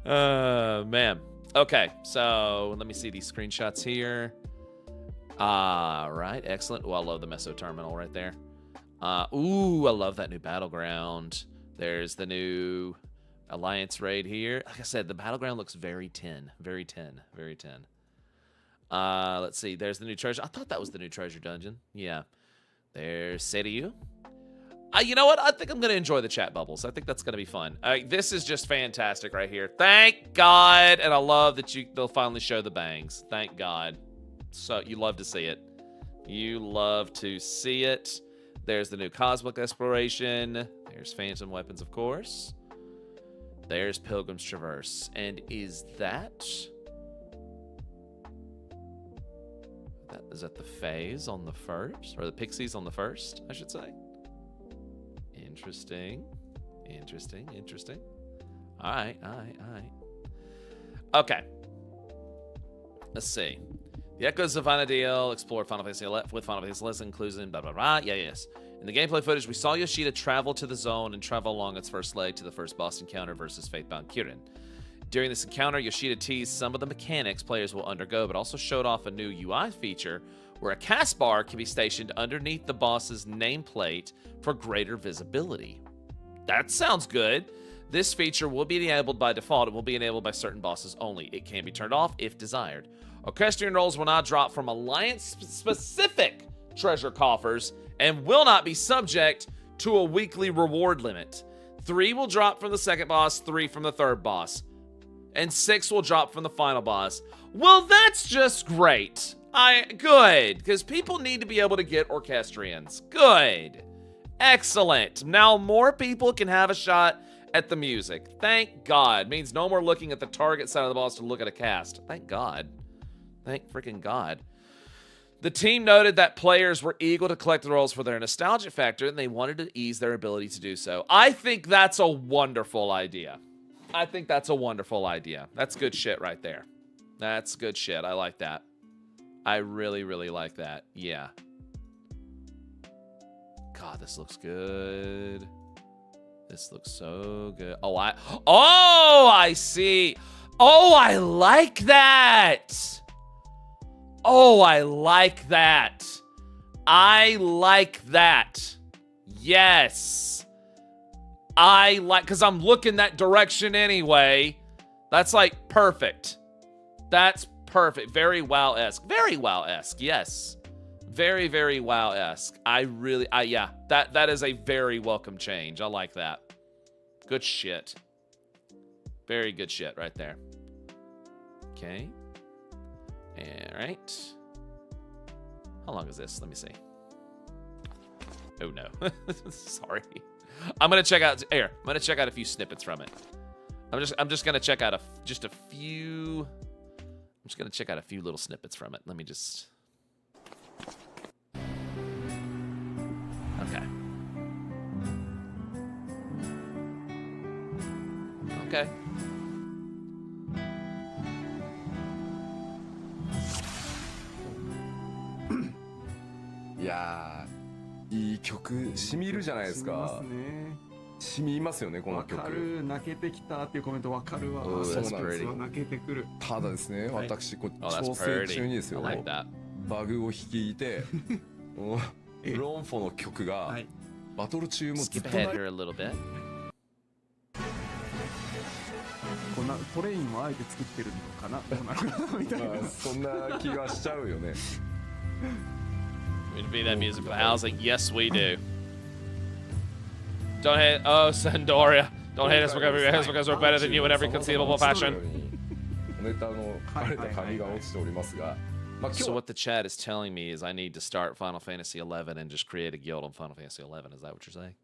Man. Okay, so let me see these screenshots here. Right, excellent. Oh, I love the Meso Terminal right there. Ooh, I love that new Battleground. There's the new Alliance raid here. Like I said, the Battleground looks very 10. Very 10. Very 10. Let's see. There's the new treasure. I thought that was the new treasure dungeon. Yeah. There's Seiryu. You know what? I think I'm going to enjoy the chat bubbles. I think that's going to be fun. This is just fantastic right here. Thank God. And I love that they'll finally show the bangs. Thank God. So you love to see it. You love to see it. There's the new Cosmic Exploration. There's Phantom Weapons, of course. There's Pilgrim's Traverse. And is that the phase on the first? Or the Pixies on the first, I should say. Interesting. All right. Okay. Let's see. The Echoes of Vana'diel explore Final Fantasy XI with Final Fantasy XI inclusion, blah, blah, blah. Yeah, yes. In the gameplay footage, we saw Yoshida travel to the zone and travel along its first leg to the first boss encounter versus Faithbound Kirin. During this encounter, Yoshida teased some of the mechanics players will undergo, but also showed off a new UI feature where a cast bar can be stationed underneath the boss's nameplate for greater visibility. That sounds good. This feature will be enabled by default. It will be enabled by certain bosses only. It can be turned off if desired. Equestrian rolls will not drop from Alliance-specific treasure coffers and will not be subject to a weekly reward limit. 3 will drop from the second boss, 3 from the third boss, and 6 will drop from the final boss. Well, that's just great. Good, because people need to be able to get Orchestrians. Good. Excellent. Now more people can have a shot at the music. Thank God. Means no more looking at the target side of the boss to look at a cast. Thank God. Thank freaking God. The team noted that players were eager to collect the rolls for their nostalgia factor, and they wanted to ease their ability to do so. I think that's a wonderful idea. That's good shit right there. That's good shit. I like that. I really, really like that. Yeah. God, this looks good. This looks so good. Oh, I see. Oh, I like that. Oh, I like that. I like that. Yes. Because I'm looking that direction anyway. That's like perfect. That's perfect. Very WoW-esque. Very WoW-esque, yes. Very, very WoW-esque. Yeah, that is a very welcome change. I like that. Good shit. Very good shit right there. Okay. All right. How long is this? Let me see. Oh no. Sorry. I'm gonna check out here. I'm gonna check out a few snippets from it. I'm just gonna check out a few. I'm just gonna check out a few little snippets from it. Let me just. Okay. Okay. Yeah. いい曲しみるじゃないですか。しみますね、この曲。わかる、泣けてきたっていうコメントわかるわ。そうなんですよ、泣けてくる。ただですね、私こう調整中にですよ、バグを引いて、ロンフォの曲がバトル中もずっとこんなトレインをあえて作ってるのかなみたいな。そんな気がしちゃうよね。We need that music for the housing. Yes, we do. Don't hate. Oh, Sandoria. Don't hate us because we're better than you in every conceivable fashion. So what the chat is telling me is I need to start Final Fantasy 11 and just create a guild on Final Fantasy 11. Is that what you're saying?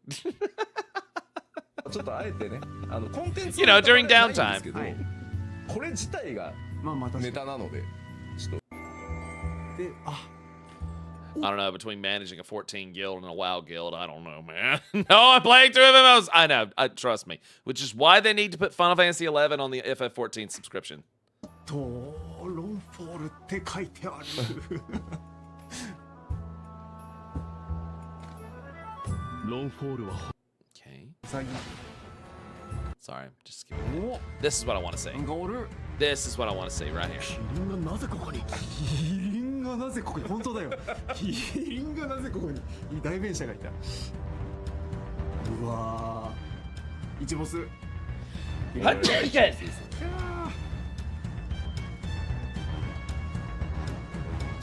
You know, during downtime. I don't know, between managing a 14 guild and a WoW guild, I don't know, man. No, I'm playing 2 MMOs. I know, trust me. Which is why they need to put Final Fantasy 11 on the FF14 subscription. Okay. Sorry, just skipping. This is what I want to say. This is what I want to say right here. なぜここに本当だよ。キリンがなぜここに代弁者がいた。うわー。一ボス。ち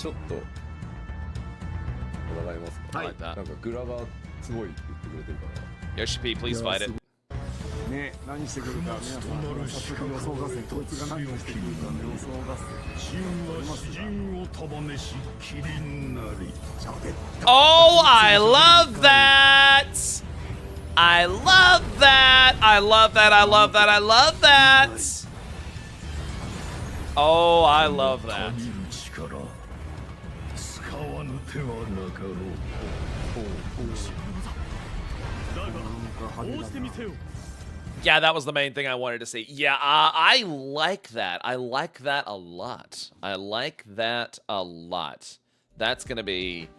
ょっと戦いますか。はい。なんかグラバーすごいって言ってくれてるから。Yoshi P, please fight it. ね、何してくるか皆さん早速予想合戦こいつが何をしてくるかの予想合戦。Oh, I love that! I love that! I love that! I love that! I love that! Oh, I love that. Yeah, that was the main thing I wanted to see. Yeah, I like that. I like that a lot. I like that a lot. That's going to be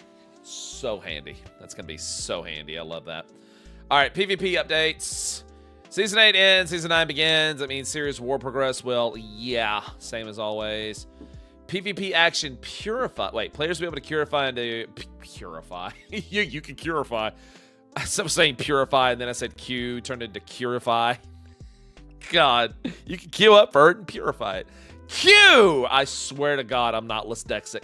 so handy. That's going to be so handy. I love that. All right, PvP updates. Season 8 ends. Season 9 begins. That means Serious War Progress will, yeah, same as always. PvP action purify. Wait, players will be able to purify into... Purify? you can purify. I was saying purify, and then I said Q, turned into curify. God, you can queue up for it and purify it. Q! I swear to God, I'm not dyslexic.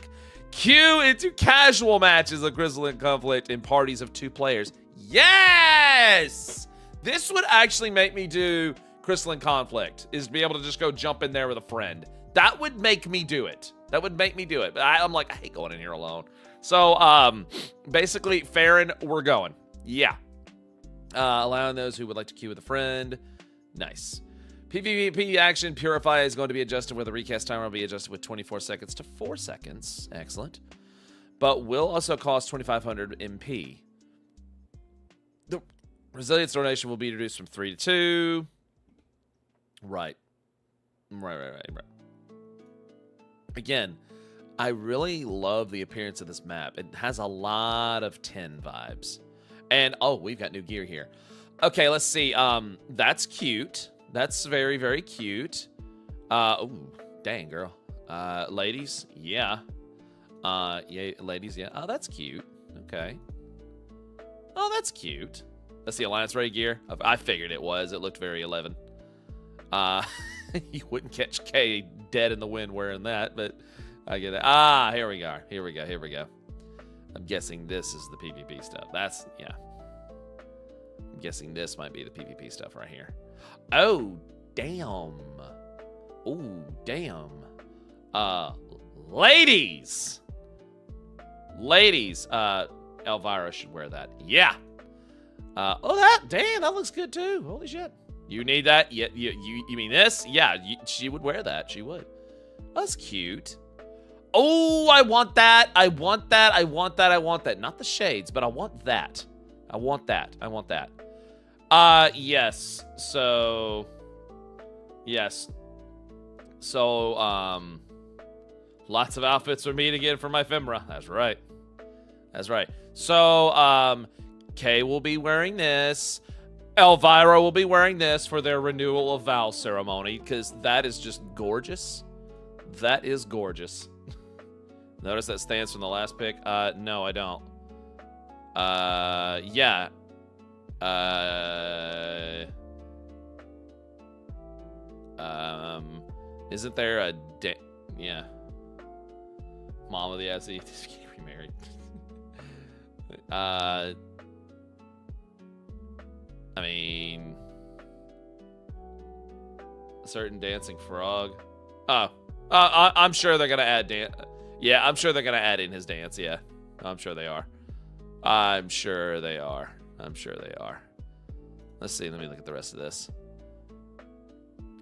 Q into casual matches of Grizzling Conflict in parties of 2 players. Yes! This would actually make me do Crystalline Conflict, is to be able to just go jump in there with a friend. That would make me do it. That would make me do it. But I'm like, I hate going in here alone. So, basically, Farron, we're going. Yeah. Allowing those who would like to queue with a friend. Nice. PvP action Purify is going to be adjusted where the recast timer will be adjusted with 24 seconds to 4 seconds. Excellent. But will also cost 2,500 MP. The Resilience donation will be reduced from 3 to 2. Right. Right. Again, I really love the appearance of this map. It has a lot of 10 vibes. And, oh, we've got new gear here. Okay, let's see. That's cute. That's very, very cute. Ooh, dang, girl. Ladies, yeah. Yeah, ladies, yeah. Oh, that's cute. Okay. Oh, that's cute. That's the Alliance Ray gear. I figured it was. It looked very 11. You wouldn't catch K dead in the wind wearing that, but I get it. Ah, here we go. Here we go. I'm guessing this is the PvP stuff. That's, yeah. I'm guessing this might be the PvP stuff right here. Oh, damn. Oh, damn. Ladies. Ladies, Elvira should wear that. Yeah. Oh, damn, that looks good too. Holy shit. You need that? Yeah, you mean this? Yeah, she would wear that. She would. That's cute. Oh, I want that. I want that. I want that. I want that. Not the shades, but I want that. I want that. I want that. Yes. So, yes. So, lots of outfits for me to get for my Femra. That's right. That's right. So, Kay will be wearing this. Elvira will be wearing this for their renewal of vow ceremony, because that is just gorgeous. That is gorgeous. Notice that stance from the last pick? No, I don't. Yeah. Isn't there a yeah. Mom of the SE just getting remarried. I mean, a certain dancing frog. Oh, I'm sure they're gonna add dance. Yeah, I'm sure they're gonna add in his dance. Yeah, I'm sure they are. I'm sure they are. I'm sure they are. Let's see. Let me look at the rest of this.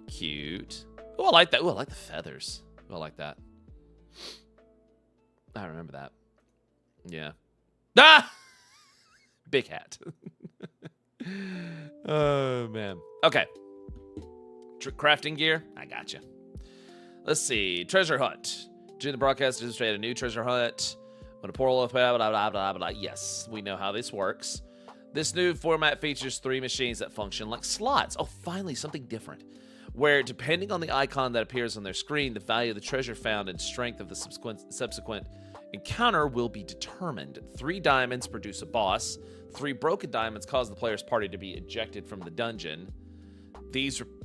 Cute. Oh, I like that. Oh, I like the feathers. Oh, I like that. I remember that. Yeah. Ah! Big hat. Oh, man. Okay. Crafting gear. I gotcha. Let's see. Treasure hunt. During the broadcast, demonstrate a new treasure hunt. When a portal of blah, blah, blah, blah, blah. Yes, we know how this works. This new format features 3 machines that function like slots. Oh, finally, something different. Where, depending on the icon that appears on their screen, the value of the treasure found and strength of the subsequent encounter will be determined. 3 diamonds produce a boss. 3 broken diamonds cause the player's party to be ejected from the dungeon.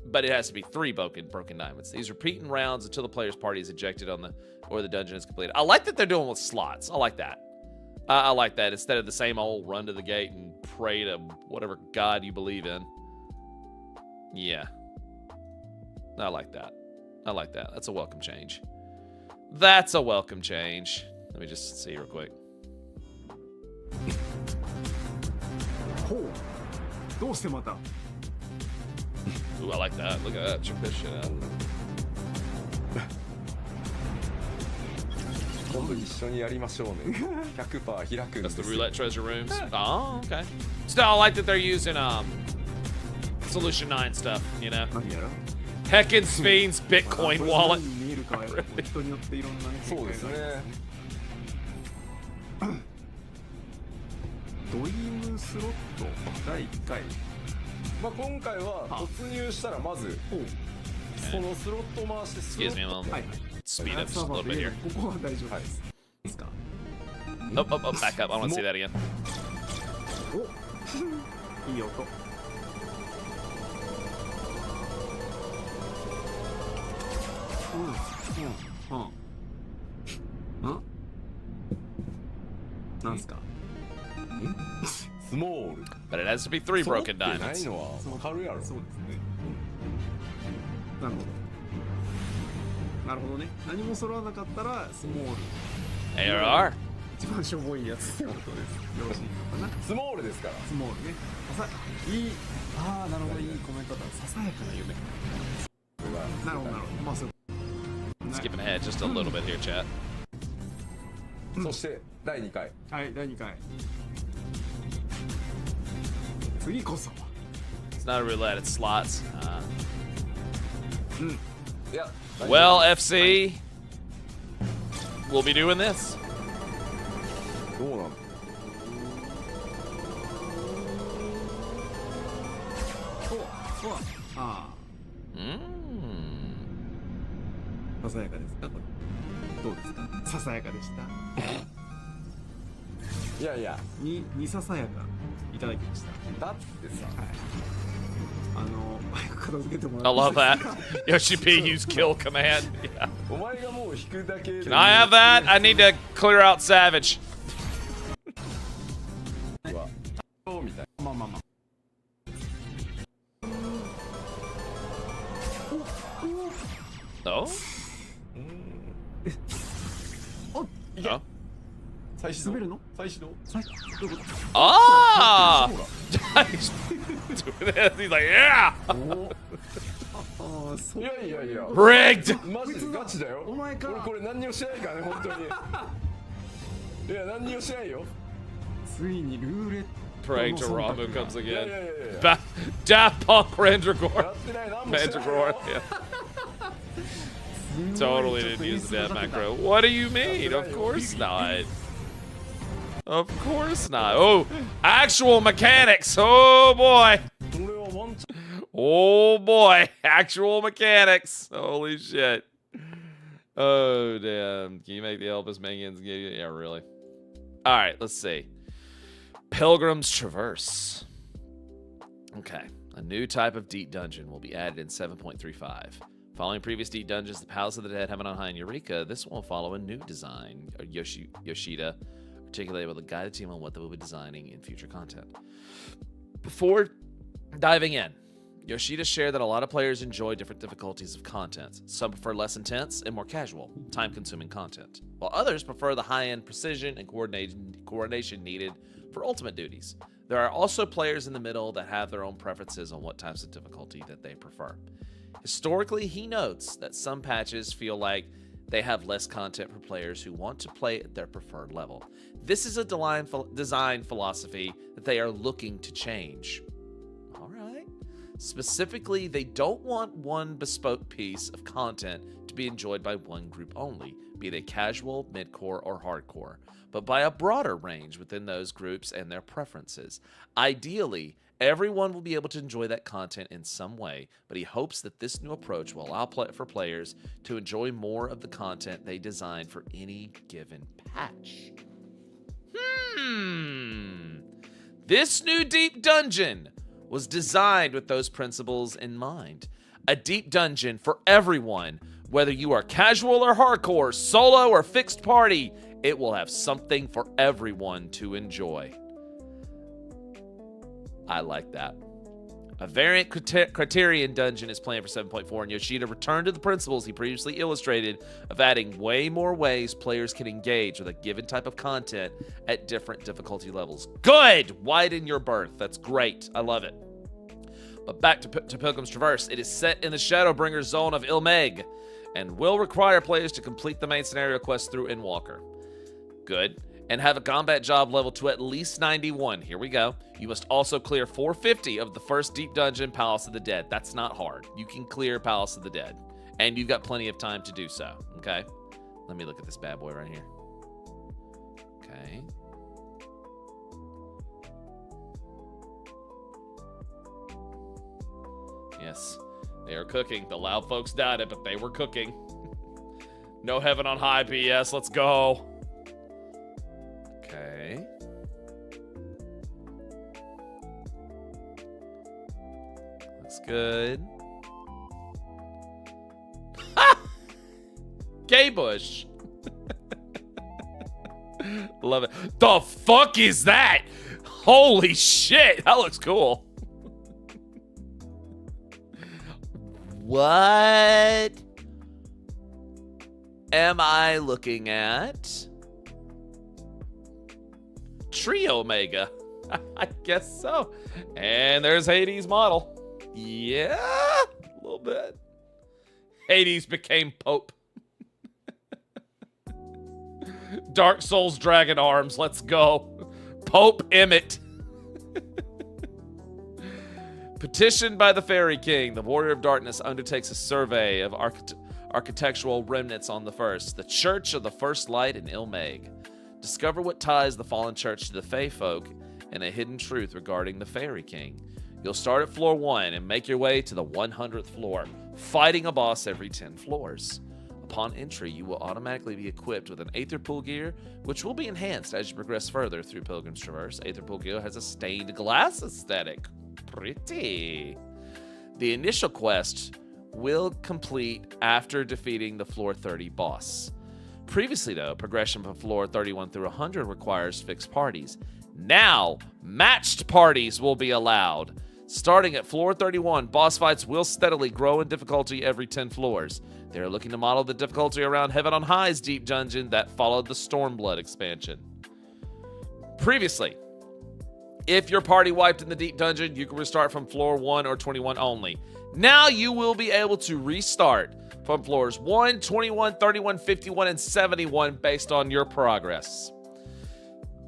But it has to be 3 broken diamonds. These repeat in rounds until the player's party is ejected or the dungeon is completed. I like that they're doing with slots. I like that. I like that instead of the same old run to the gate and pray to whatever god you believe in. Yeah. I like that. I like that. That's a welcome change. That's a welcome change. Let me just see real quick. Ooh, I like that. Look at that. Check this shit out. That's the roulette treasure rooms. Oh, okay. Still, I like that they're using Solution 9 stuff, you know? Heckin' Sfien's Bitcoin wallet. Excuse me a moment. Speed up just a little bit here. Oh, back up. I want to see that again. But it has to be 3 broken diamonds. ARR. 一番しょぼいやつってことです。よろしいかな。スモールですから。スモールね。ああ、なるほど、いいコメントだ。ささやかな夢。なるほど、なるほど。まあそう。Skipping ahead just a little bit here, chat. そして第2回。はい、第2回。次こそ。It's not a roulette, it's slots. Well, FC, we'll be doing this. どうなの？ああ。ささやかですか？これ。どうですか？ささやかでした。いやいや。にささやかいただきました。だってさ。はい。片付けても I love that. Yoshi P use kill command. Yeah. お前がもう引くだけで。Can I have that? I need to clear out Savage. みたいな。まあまあまあ。Oh? Oh? 再始動滑るの再始動どういうこと Ah! そうだ Doing this. He's like, yeah! ああそういやいやいや Rigged! マジでガチだよお前か俺これ何にもしてないからね本当にいや何にもしてないよついにルーレット Praying to Ramu comes いやい again. やいやいや Daft Punk や Randragore. ってない何もしてないよ Mandragore. Yeah. Totally didn't use that macro. What do you mean? Of course not. Of course not. Oh, actual mechanics. Oh boy. 俺はワンチャン Oh boy. Actual mechanics. Holy shit. Oh damn. Can you make the Elvis minions give you? Yeah, really. All right, let's see. Pilgrim's Traverse. Okay. A new type of deep dungeon will be added in 7.35. Following previous deep dungeons, the Palace of the Dead, Heaven on High, and Eureka, this one will follow a new design, Yoshida, articulated with a guided team on what they will be designing in future content. Before diving in, Yoshida shared that a lot of players enjoy different difficulties of content. Some prefer less intense and more casual, time-consuming content, while others prefer the high-end precision and coordination needed for ultimate duties. There are also players in the middle that have their own preferences on what types of difficulty that they prefer. Historically, he notes that some patches feel like they have less content for players who want to play at their preferred level. This is a design philosophy that they are looking to change. All right. Specifically, they don't want one bespoke piece of content to be enjoyed by one group only, be they casual, midcore, or hardcore, but by a broader range within those groups and their preferences. Ideally, everyone will be able to enjoy that content in some way, but he hopes that this new approach will allow for players to enjoy more of the content they designed for any given patch. This new deep dungeon was designed with those principles in mind. A deep dungeon for everyone, whether you are casual or hardcore, solo or fixed party, it will have something for everyone to enjoy. I like that. A variant Criterion dungeon is planned for 7.4, and Yoshida returned to the principles he previously illustrated of adding way more ways players can engage with a given type of content at different difficulty levels. Good! Widen your berth. That's great. I love it. But back to Pilgrim's Traverse. It is set in the Shadowbringer zone of Ilmeg, and will require players to complete the main scenario quest through Endwalker. Good. And have a combat job level to at least 91. Here we go. You must also clear 450 of the first deep dungeon, Palace of the Dead. That's not hard. You can clear Palace of the Dead. And you've got plenty of time to do so. Okay? Let me look at this bad boy right here. Okay. Yes. They are cooking. The loud folks doubted, but they were cooking. No Heaven on High, BS. Let's go. Okay. Looks good. Ha! Gay Bush. Love it. The fuck is that? Holy shit. That looks cool. What am I looking at? Trio Omega. I guess so. And there's Hades' model. Yeah, a little bit. Hades became Pope. Dark Souls Dragon Arms. Let's go. Pope Emmett. Petitioned by the Fairy King, the Warrior of Darkness undertakes a survey of architectural remnants on the first, the Church of the First Light in Ilmeg. Discover what ties the fallen church to the Fae folk and a hidden truth regarding the Fairy King. You'll start at floor 1 and make your way to the 100th floor, fighting a boss every 10 floors. Upon entry, you will automatically be equipped with an Aether Pool gear, which will be enhanced as you progress further through Pilgrim's Traverse. Aether Pool gear has a stained glass aesthetic. Pretty. The initial quest will complete after defeating the floor 30 boss. Previously, though, progression from floor 31 through 100 requires fixed parties. Now, matched parties will be allowed. Starting at floor 31, boss fights will steadily grow in difficulty every 10 floors. They are looking to model the difficulty around Heaven on High's deep dungeon that followed the Stormblood expansion. Previously, if your party wiped in the deep dungeon, you can restart from floor 1 or 21 only. Now you will be able to restart from floors 1, 21, 31, 51, and 71 based on your progress.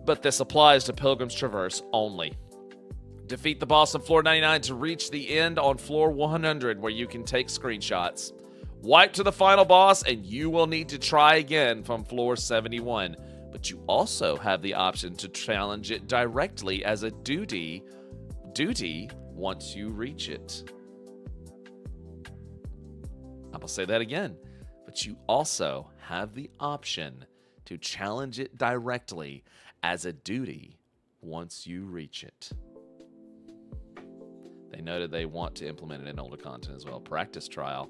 But this applies to Pilgrim's Traverse only. Defeat the boss on floor 99 to reach the end on floor 100, where you can take screenshots. Wipe to the final boss, and you will need to try again from floor 71. But you also have the option to challenge it directly as a duty once you reach it. I'm going to say that again. But you also have the option to challenge it directly as a duty once you reach it. They noted they want to implement it in older content as well. Practice trial.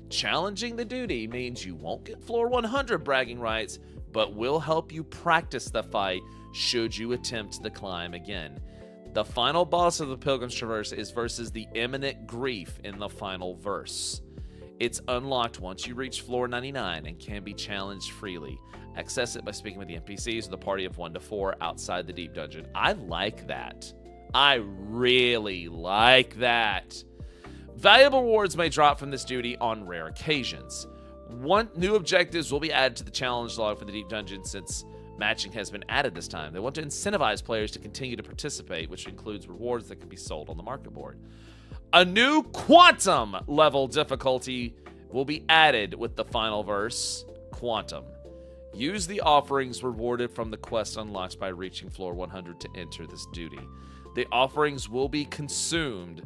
Challenging the duty means you won't get floor 100 bragging rights, but will help you practice the fight should you attempt the climb again. The final boss of the Pilgrim's Traverse is versus the Imminent Grief in the final verse. It's unlocked once you reach floor 99 and can be challenged freely. Access it by speaking with the NPCs with a party of 1 to 4 outside the deep dungeon. I like that. I really like that. Valuable rewards may drop from this duty on rare occasions. New objectives will be added to the challenge log for the deep dungeon since matching has been added this time. They want to incentivize players to continue to participate, which includes rewards that can be sold on the market board. A new quantum level difficulty will be added with the final verse, Quantum. Use the offerings rewarded from the quest unlocked by reaching floor 100 to enter this duty. The offerings will be consumed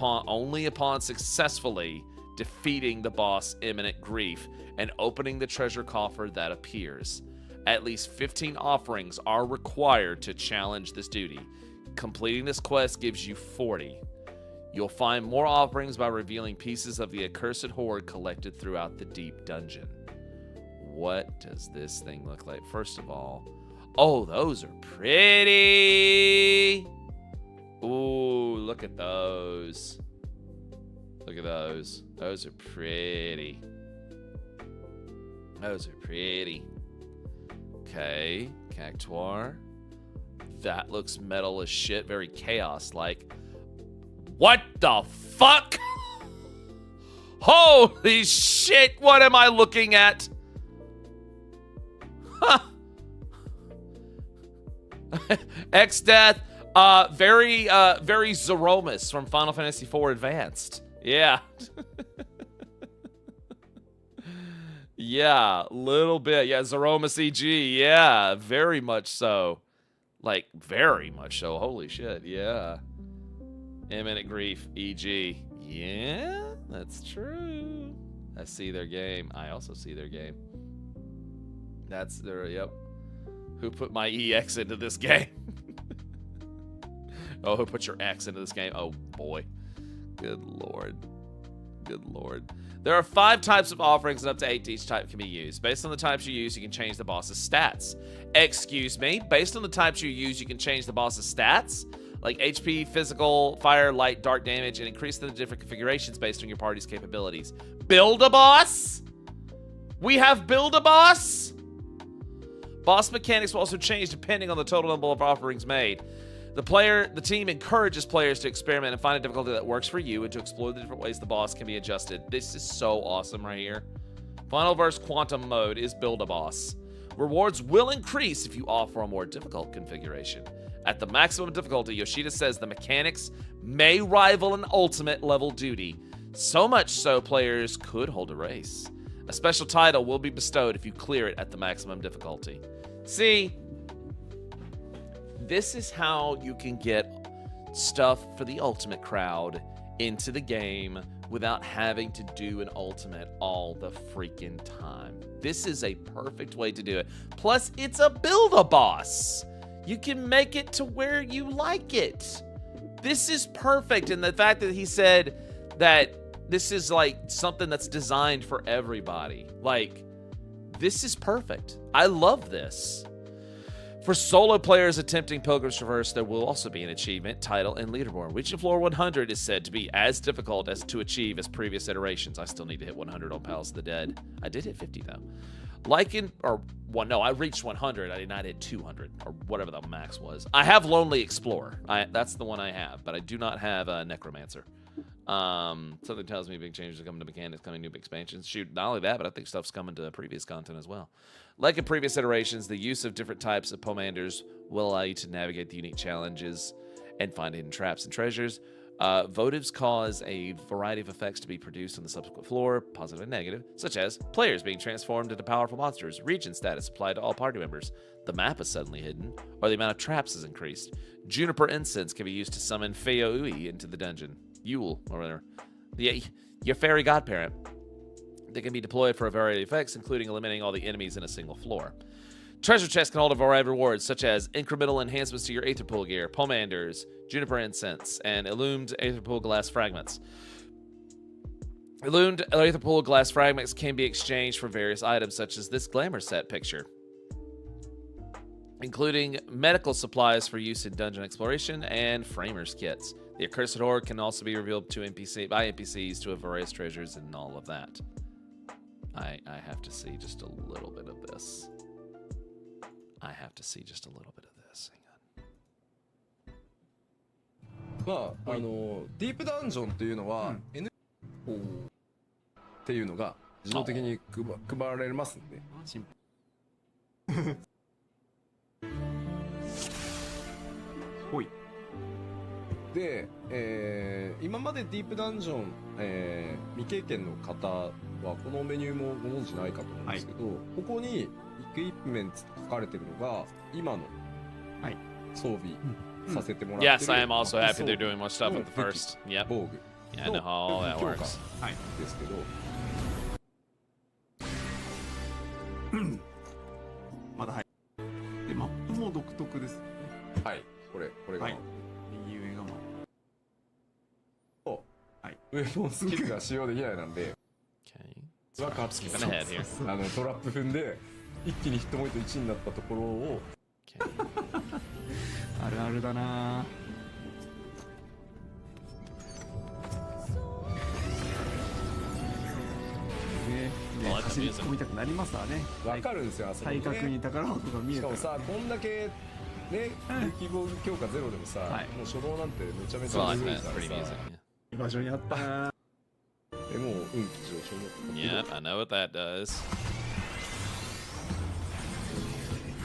only upon successfully defeating the boss Imminent Grief and opening the treasure coffer that appears. At least 15 offerings are required to challenge this duty. Completing this quest gives you 40. You'll find more offerings by revealing pieces of the accursed hoard collected throughout the deep dungeon. What does this thing look like? First of all, oh, those are pretty. Ooh, look at those. Look at those. Those are pretty. Those are pretty. Okay, Cactuar. That looks metal as shit. Very chaos-like. What the fuck? Holy shit, what am I looking at? Huh. X-Death. Very Zeromus from Final Fantasy IV Advanced. Yeah. Yeah, little bit. Yeah, Zeromus EG. Yeah, very much so. Like, very much so. Holy shit, yeah. Imminent Grief, EG. Yeah, that's true. I see their game. I also see their game. That's their, yep. Who put my EX into this game? Oh, who put your X into this game? Oh, boy. Good lord. Good lord. There are 5 types of offerings and up to 8 each type can be used. Based on the types you use, you can change the boss's stats. Excuse me? Based on the types you use, you can change the boss's stats? Like HP, physical, fire, light, dark damage, and increase the different configurations based on your party's capabilities. Build a boss? We have build a boss? Boss mechanics will also change depending on the total number of offerings made. The team encourages players to experiment and find a difficulty that works for you and to explore the different ways the boss can be adjusted. This is so awesome right here. Final verse Quantum mode is build a boss. Rewards will increase if you offer a more difficult configuration. At the maximum difficulty, Yoshida says the mechanics may rival an ultimate level duty. So much so players could hold a race. A special title will be bestowed if you clear it at the maximum difficulty. See, this is how you can get stuff for the ultimate crowd into the game without having to do an ultimate all the freaking time. This is a perfect way to do it. Plus, it's a build-a-boss. You can make it to where you like it. This is perfect. And the fact that he said that this is like something that's designed for everybody. Like, this is perfect. I love this. For solo players attempting Pilgrim's Traverse, there will also be an achievement, title, and leaderboard. Reaching floor 100 is said to be as difficult as to achieve as previous iterations. I still need to hit 100 on Palace of the Dead. I did hit 50, though. I reached 100. I did not hit 200 or whatever the max was. I have Lonely Explorer. That's the one I have, but I do not have Necromancer. Something tells me big changes are coming to mechanics, coming new expansions. Shoot, not only that, but I think stuff's coming to previous content as well. Like in previous iterations, the use of different types of pomanders will allow you to navigate the unique challenges and find hidden traps and treasures. Votives cause a variety of effects to be produced on the subsequent floor, positive and negative, such as players being transformed into powerful monsters, region status applied to all party members, the map is suddenly hidden, or the amount of traps is increased. Juniper incense can be used to summon Feoui into the dungeon. Yule, or whatever. Your fairy godparent. They can be deployed for a variety of effects, including eliminating all the enemies in a single floor. Treasure chests can hold a variety of rewards, such as incremental enhancements to your Aether Pool gear, pomanders, juniper incense, and illumined Aether Pool glass fragments. Illumined Aether Pool glass fragments can be exchanged for various items, such as this glamour set picture, including medical supplies for use in dungeon exploration and framers kits. The accursed horde can also be revealed by NPCs to a various treasures and all of that. I have to see just a little bit of this. Hang on. まあディープダンジョンっていうのは、N っていうのが自動的に配られますんで。ほい。で、今までディープダンジョン、未経験の方はこのメニューもご存知ないかと思うんですけど、ここにイクイプメント書かれてるのが今の装備させてもらってる。Yes, I am also happy they're doing more stuff with the first. Yep. 防具。Yeah, I know how all that works. ですけど。まだはい。でマップも独特ですね。はい。これが。右上がマップ。はい。ウェポンスキルが使用できないなんで。Okay. Skipping ahead here. トラップ踏んで一気にヒットポイント1になったところを。あるあるだな。走り込みたくなりますわね。わかるんですよ。体格に宝箱が見えたら。しかもさ、こんだけね、力防御強化ゼロでもさ、もう初動なんてめちゃめちゃ強いからさ。居場所にあったな。でも運気上昇の。Yeah, I know what that does.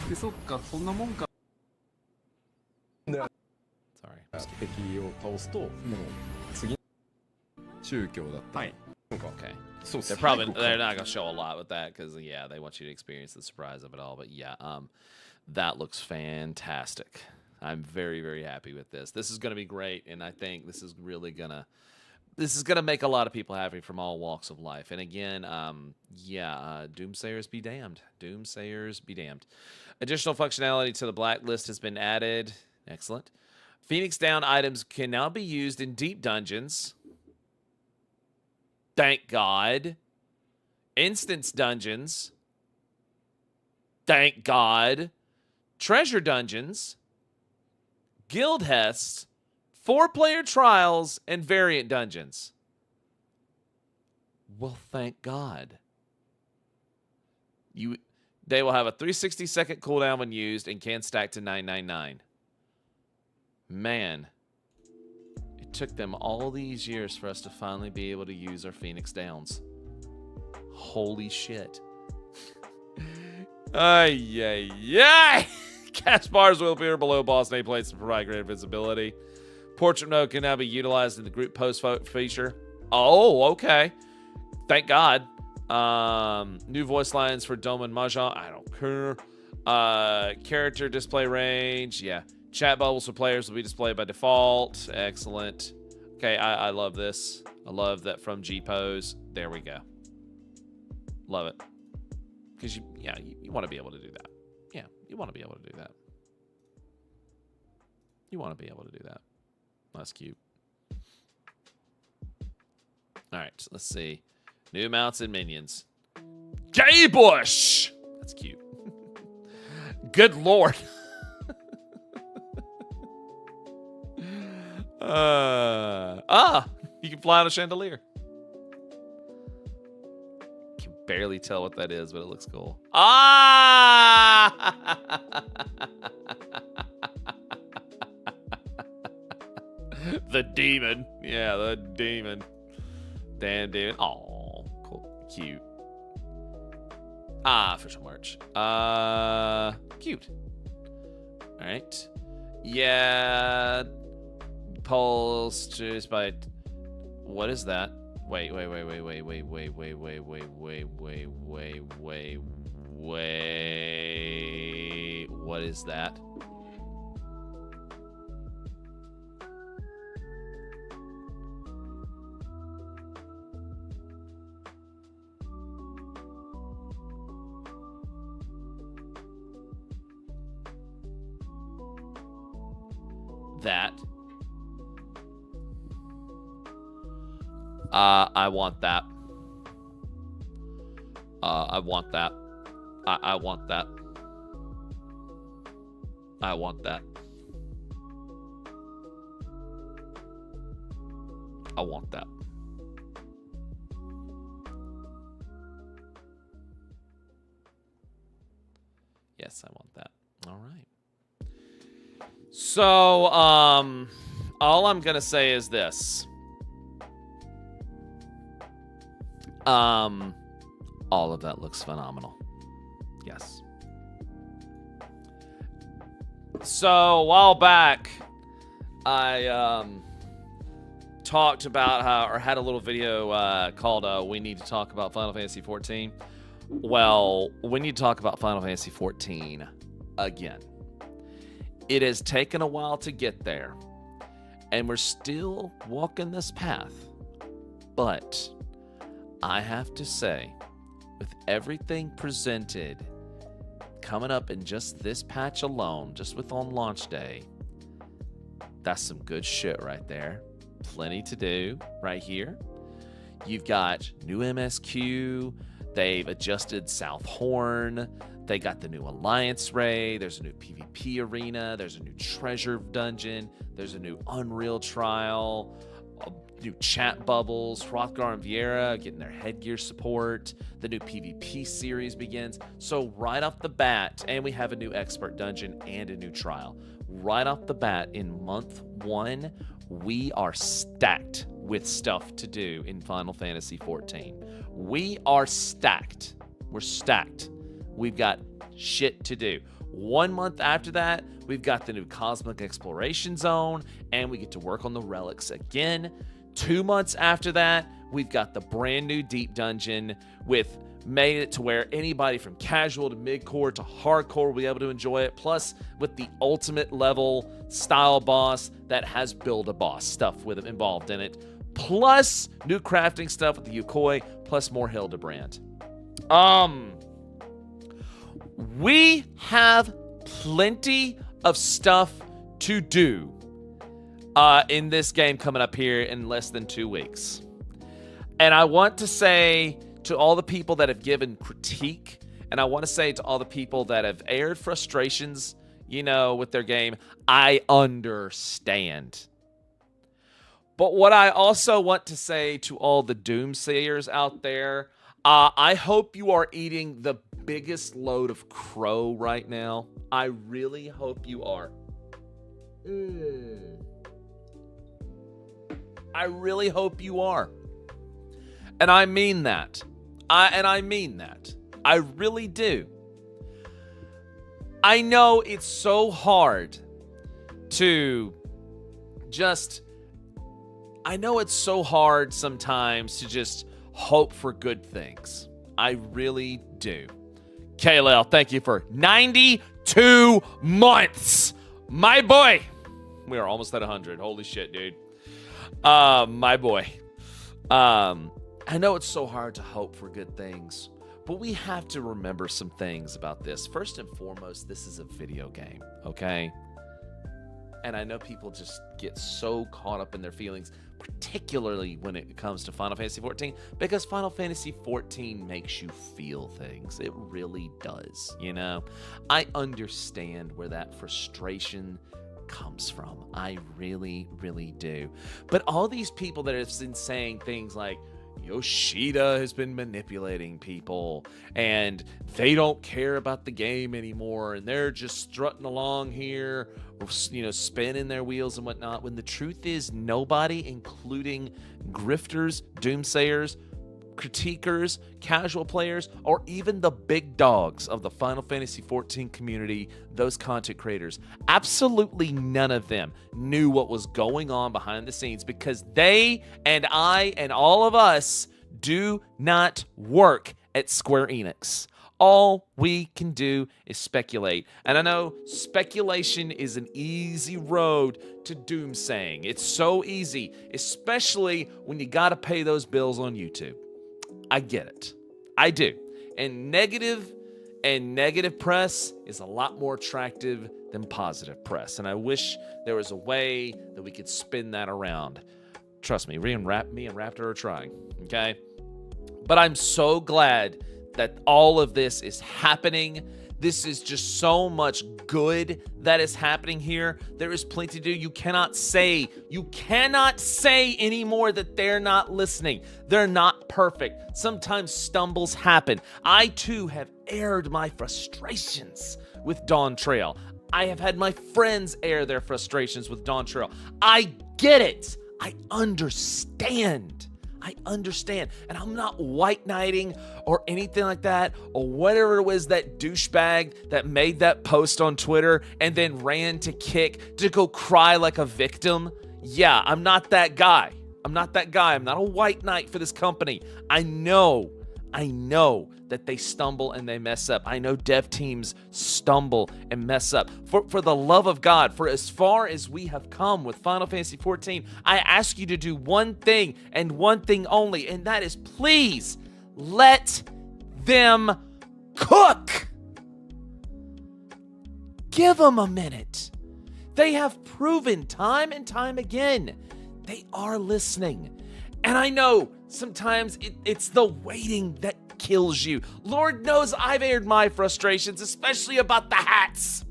で、そっか、そんなもんか。Sorry. 敵を倒すと、もう次宗教だったり。Okay. They're not gonna show a lot with that because yeah, they want you to experience the surprise of it all. But yeah, that looks fantastic. I'm very, very happy with this. This is gonna be great, and I think this is really gonna make a lot of people happy from all walks of life. And again, Doomsayers be damned. Doomsayers be damned. Additional functionality to the blacklist has been added. Excellent. Phoenix Down items can now be used in deep dungeons. Thank God. Instance dungeons. Thank God. Treasure dungeons. Guild hests. 4-player trials and variant dungeons. Well, thank God. They will have a 360-second cooldown when used and can stack to 999. Man. It took them all these years for us to finally be able to use our Phoenix Downs. Holy shit. Ay. Cast bars will appear below boss nameplates to provide greater visibility. Portrait mode can now be utilized in the group post feature. Oh, okay. Thank God. New voice lines for Dome and Mahjong. I don't care. Character display range. Yeah. Chat bubbles for players will be displayed by default. Excellent. Okay, I love this. I love that from G-Pose. There we go. Love it. Because you want to be able to do that. Yeah, you want to be able to do that. That's cute. Alright, so let's see. New mounts and minions. Gay Bush! That's cute. Good lord. You can fly on a chandelier. barely tell what that is, but it looks cool. Ah! The demon. Yeah, the demon. Damn demon. Oh, cool. Cute. Official merch. Cute. All right. Yeah. Posters by. What is that? Wait. What is that? That. I want that. I want that. I want that. I want that. I want that. Yes, I want that. All right. So, all I'm gonna say is this. All of that looks phenomenal. Yes. So, a while back, I, talked about how, or had a little video, called, We Need to Talk About Final Fantasy 14. Well, we need to talk about Final Fantasy 14 again. It has taken a while to get there, and we're still walking this path. But I have to say, with everything presented coming up in just this patch alone, just with on launch day, that's some good shit right there. Plenty to do right here. You've got new MSQ. They've adjusted South Horn. They got the new Alliance raid. There's a new PvP arena. There's a new treasure dungeon. There's a new Unreal trial. New chat bubbles. Hrothgar and Vieira getting their headgear support. The new PvP series begins. So right off the bat, and we have a new expert dungeon and a new trial. Right off the bat, in month 1, we are stacked with stuff to do in Final Fantasy 14. We are stacked. We're stacked. We've got shit to do. 1 month after that, we've got the new Cosmic Exploration Zone, and we get to work on the relics again. 2 months after that, we've got the brand new Deep Dungeon with made it to where anybody from casual to mid-core to hardcore will be able to enjoy it. Plus, with the ultimate level style boss that has Build-A-Boss stuff with it involved in it. Plus, new crafting stuff with the Yukoi, plus more Hildebrand. We have plenty of stuff to do in this game coming up here in less than 2 weeks. And I want to say to all the people that have given critique, and I want to say to all the people that have aired frustrations, with their game, I understand. But what I also want to say to all the doomsayers out there, I hope you are eating the biggest load of crow right now. I really hope you are. I really hope you are. And I mean that. I mean that. I really do. I know it's so hard to just... I know it's so hard sometimes to just hope for good things. I really do. KLL, thank you for 92 months. My boy. We are almost at 100. Holy shit, dude. My boy. I know it's so hard to hope for good things, but we have to remember some things about this. First and foremost, this is a video game, okay? And I know people just get so caught up in their feelings, particularly when it comes to Final Fantasy 14, because Final Fantasy 14 makes you feel things. It really does, I understand where that frustration comes from. I really, really do. But all these people that have been saying things like, Yoshida has been manipulating people, and they don't care about the game anymore, and they're just strutting along here, spinning their wheels and whatnot, when the truth is nobody, including grifters, doomsayers, critiquers, casual players, or even the big dogs of the Final Fantasy XIV community, those content creators, absolutely none of them knew what was going on behind the scenes, because they and I and all of us do not work at Square Enix. All we can do is speculate. And I know speculation is an easy road to doomsaying. It's so easy, especially when you got to pay those bills on YouTube. I get it. I do. And negative press is a lot more attractive than positive press. And I wish there was a way that we could spin that around. Trust me, me and Raptor are trying, okay? But I'm so glad that all of this is happening. This is just so much good that is happening here. There is plenty to do. You cannot say anymore that they're not listening. They're not perfect. Sometimes stumbles happen. I too have aired my frustrations with Dawn Trail. I have had my friends air their frustrations with Dawn Trail. I get it. I understand. And I'm not white knighting or anything like that, or whatever it was that douchebag that made that post on Twitter and then ran to Kick to go cry like a victim. Yeah, I'm not that guy. I'm not a white knight for this company. I know that they stumble and they mess up. I know dev teams stumble and mess up. For the love of God, for as far as we have come with Final Fantasy XIV, I ask you to do one thing and one thing only, and that is please let them cook. Give them a minute. They have proven time and time again they are listening. And I know sometimes it's the waiting that kills you. Lord knows I've aired my frustrations, especially about the hats,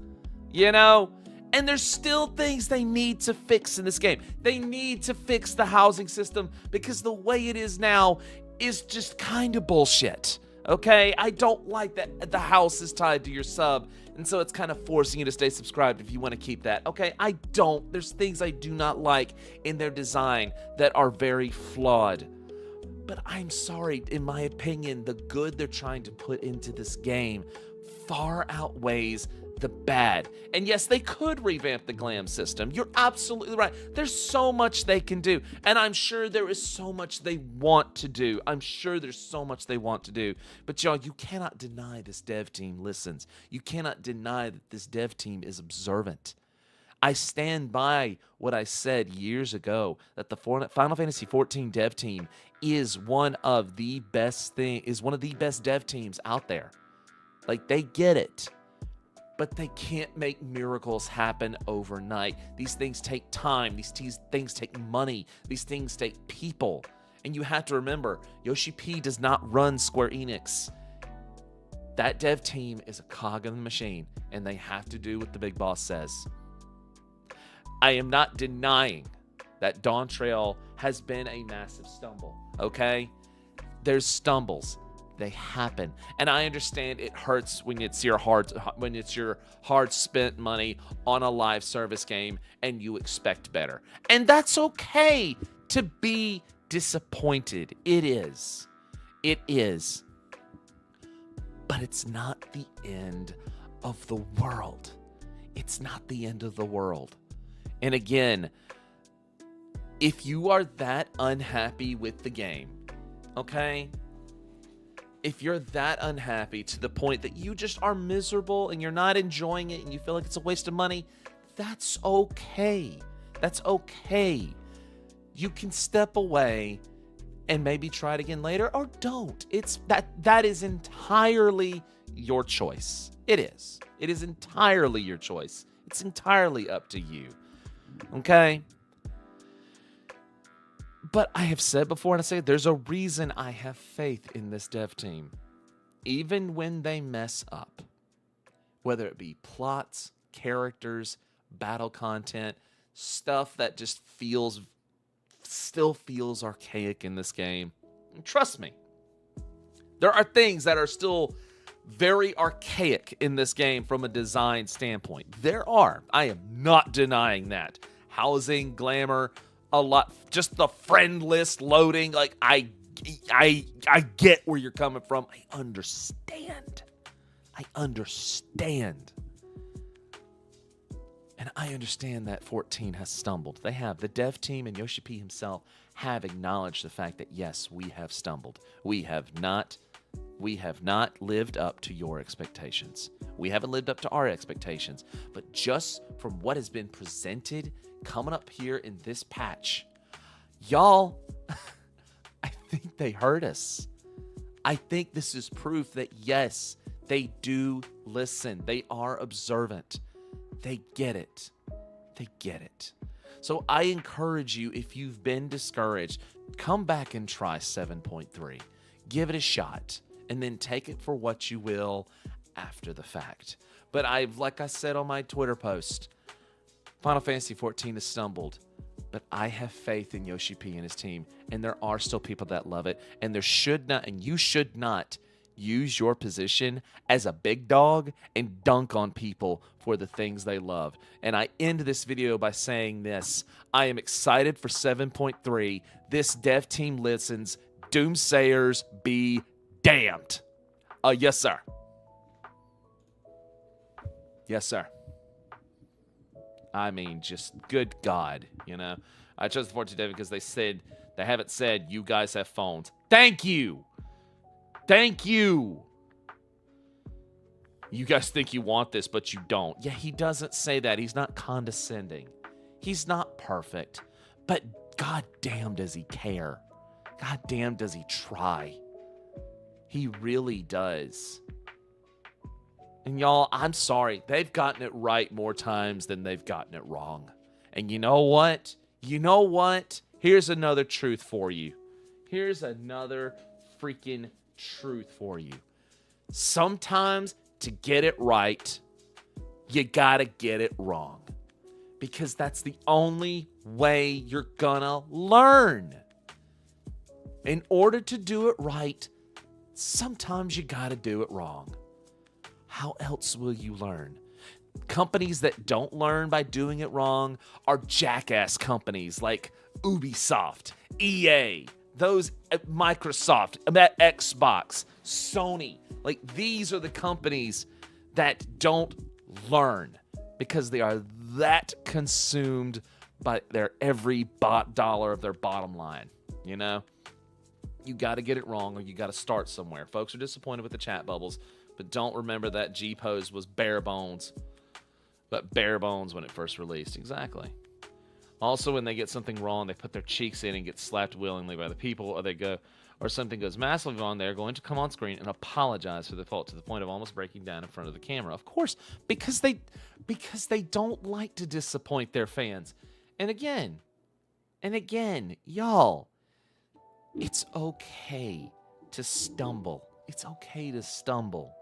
And there's still things they need to fix in this game. They need to fix the housing system, because the way it is now is just kind of bullshit. Okay? I don't like that the house is tied to your sub, and so it's kind of forcing you to stay subscribed if you want to keep that. Okay? I don't. There's things I do not like in their design that are very flawed. But I'm sorry, in my opinion, the good they're trying to put into this game far outweighs the bad. And yes, they could revamp the glam system. You're absolutely right. There's so much they can do. And I'm sure there is so much they want to do. But y'all, you cannot deny this dev team listens. You cannot deny that this dev team is observant. I stand by what I said years ago, that the Final Fantasy XIV dev team is one of the best dev teams out there. Like, they get it. But they can't make miracles happen overnight. These things take time. These things take money. These things take people. And you have to remember, Yoshi P does not run Square Enix. That dev team is a cog in the machine, and they have to do what the big boss says. I am not denying that Dawn Trail has been a massive stumble, okay? There's stumbles. They happen. And I understand it hurts when it's your hard spent money on a live service game and you expect better. And that's okay to be disappointed. It is. But it's not the end of the world. And again, if you are that unhappy with the game, okay? If you're that unhappy to the point that you just are miserable and you're not enjoying it and you feel like it's a waste of money, that's okay. You can step away and maybe try it again later, or don't. That is entirely your choice. It is. It is entirely your choice. It's entirely up to you. Okay? But I have said before, and I say there's a reason I have faith in this dev team. Even when they mess up, whether it be plots, characters, battle content, stuff that just still feels archaic in this game, Trust me. There are things that are still very archaic in this game from a design standpoint. There are. I am not denying that. Housing, glamour, a lot, just the friend list loading. Like, I get where you're coming from. I understand. And I understand that 14 has stumbled. They have. The dev team and Yoshi P himself have acknowledged the fact that, yes, we have stumbled. We have not lived up to your expectations. We haven't lived up to our expectations. But just from what has been presented coming up here in this patch, y'all, I think they heard us. I think this is proof that, yes, they do listen. They are observant. They get it. So I encourage you, if you've been discouraged, come back and try 7.3. Give it a shot, and then take it for what you will after the fact. But like I said on my Twitter post, Final Fantasy XIV has stumbled, but I have faith in Yoshi P and his team, and there are still people that love it, and you should not use your position as a big dog and dunk on people for the things they love. And I end this video by saying this: I am excited for 7.3. This dev team listens. Doomsayers be damned. Yes, sir. Yes, sir. I mean, just good God, you know. I chose the 14 David because they haven't said you guys have phones. Thank you. You guys think you want this, but you don't. Yeah, he doesn't say that. He's not condescending. He's not perfect. But goddamn does he care. Goddamn does he try. He really does. And y'all, I'm sorry. They've gotten it right more times than they've gotten it wrong. And you know what? Here's another truth for you. Here's another freaking truth for you. Sometimes to get it right, you gotta get it wrong. Because that's the only way you're gonna learn. In order to do it right, sometimes you gotta do it wrong. How else will you learn? Companies that don't learn by doing it wrong are jackass companies like Ubisoft, EA, those Microsoft, Xbox, Sony. Like, these are the companies that don't learn because they are that consumed by their every dollar of their bottom line, you know? You got to get it wrong, or you got to start somewhere. Folks are disappointed with the chat bubbles, but don't remember that G-Pose was bare bones. But bare bones when it first released. Exactly. Also, when they get something wrong, they put their cheeks in and get slapped willingly by the people, or something goes massively wrong, they're going to come on screen and apologize for the fault to the point of almost breaking down in front of the camera. Of course, because they don't like to disappoint their fans. And again, y'all, it's okay to stumble. It's okay to stumble.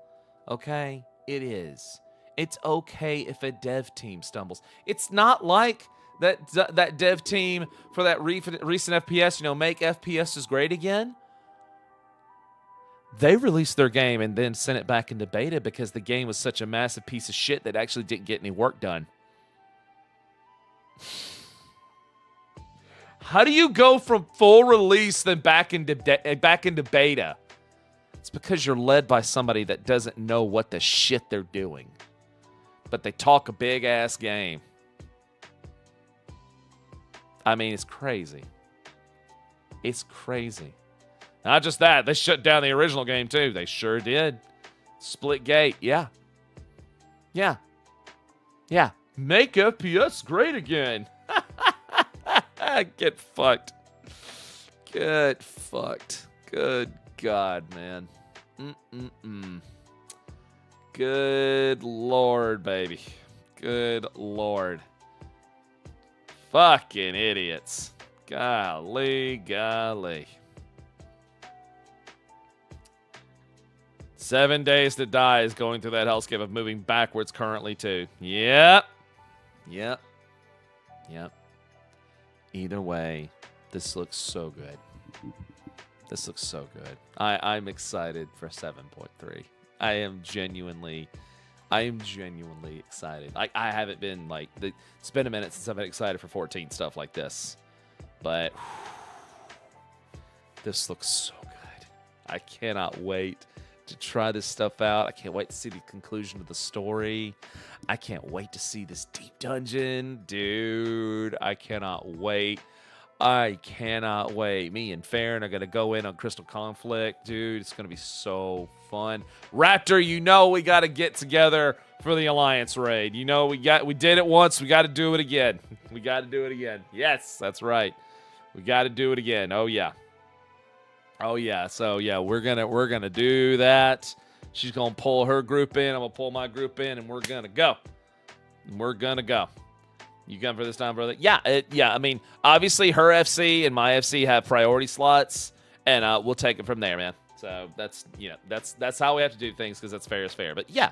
Okay? It is. It's okay if a dev team stumbles. It's not like that dev team for that recent FPS, make FPS great again. They released their game and then sent it back into beta because the game was such a massive piece of shit that actually didn't get any work done. How do you go from full release then back into beta? It's because you're led by somebody that doesn't know what the shit they're doing. But they talk a big-ass game. I mean, it's crazy. It's crazy. Not just that, they shut down the original game, too. They sure did. Splitgate, yeah. Make FPS great again. Get fucked. Get fucked. Good God, man. Good Lord, baby. Good Lord. Fucking idiots. Golly. 7 Days to Die is going through that hellscape of moving backwards currently, too. Yep. Either way, this looks so good. This looks so good. I'm excited for 7.3. I am genuinely excited. I haven't been like it's been a minute since I've been excited for 14 stuff like this, but this looks so good. I cannot wait to try this stuff out. I can't wait to see the conclusion of the story. I can't wait to see this deep dungeon, dude. I cannot wait. I cannot wait. Me and Farron are going to go in on Crystal Conflict. Dude, it's going to be so fun. Raptor, you know we got to get together for the Alliance raid. You know we did it once. We got to do it again. We got to do it again. Yes, that's right. We got to do it again. Oh, yeah. Oh, yeah. So, yeah, we're gonna do that. She's going to pull her group in. I'm going to pull my group in, and we're going to go. We're going to go. You come for this time, brother? Yeah, I mean, obviously her FC and my FC have priority slots, and we'll take it from there, man. So that's how we have to do things because that's fair is fair. But yeah,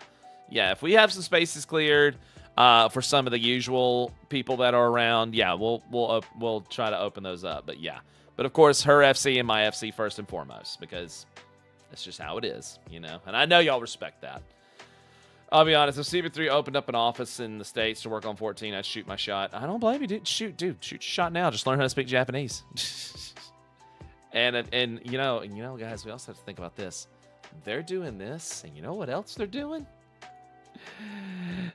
if we have some spaces cleared for some of the usual people that are around, yeah, we'll try to open those up. But yeah, but of course her FC and my FC first and foremost because that's just how it is, you know. And I know y'all respect that. I'll be honest, if CB3 opened up an office in the States to work on 14, I'd shoot my shot. I don't blame you, dude. Shoot your shot now. Just learn how to speak Japanese. and you know, guys, we also have to think about this. They're doing this, and you know what else they're doing?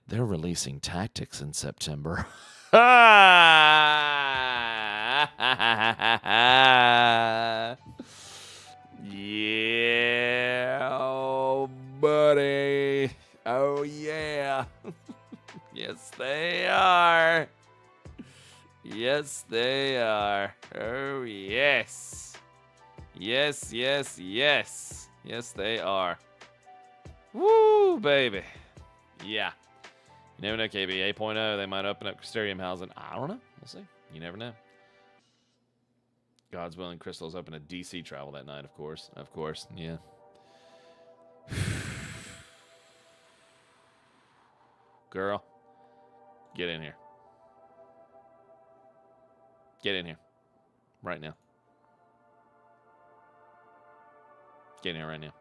They're releasing Tactics in September. Yeah, oh, buddy. Oh, yeah. Yes, they are. Yes, they are. Oh, yes. Yes, yes, yes. Yes, they are. Woo, baby. Yeah. You never know, KB. 8.0, they might open up Crystarium housing. I don't know. We'll see. You never know. God's willing, Crystal's open a DC travel that night, of course. Of course, yeah. Girl, get in here. Get in here. Right now. Get in here right now.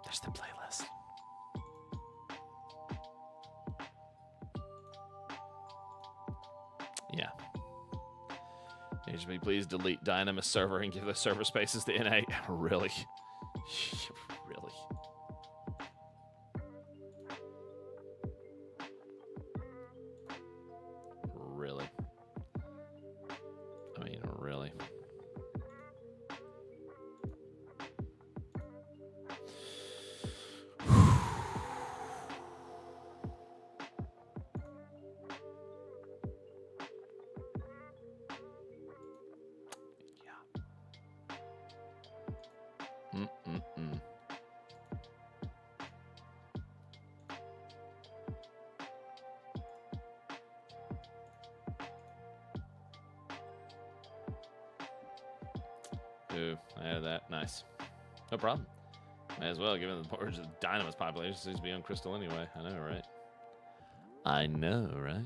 There's the playlist. Yeah. HB, please delete Dynamis server and give the server spaces to NA. Really? Really? Really? I mean, really? Ooh, I added that. Nice. No problem. May as well, given the origin of Dynamis population seems to be on Crystal anyway. I know, right? I know, right?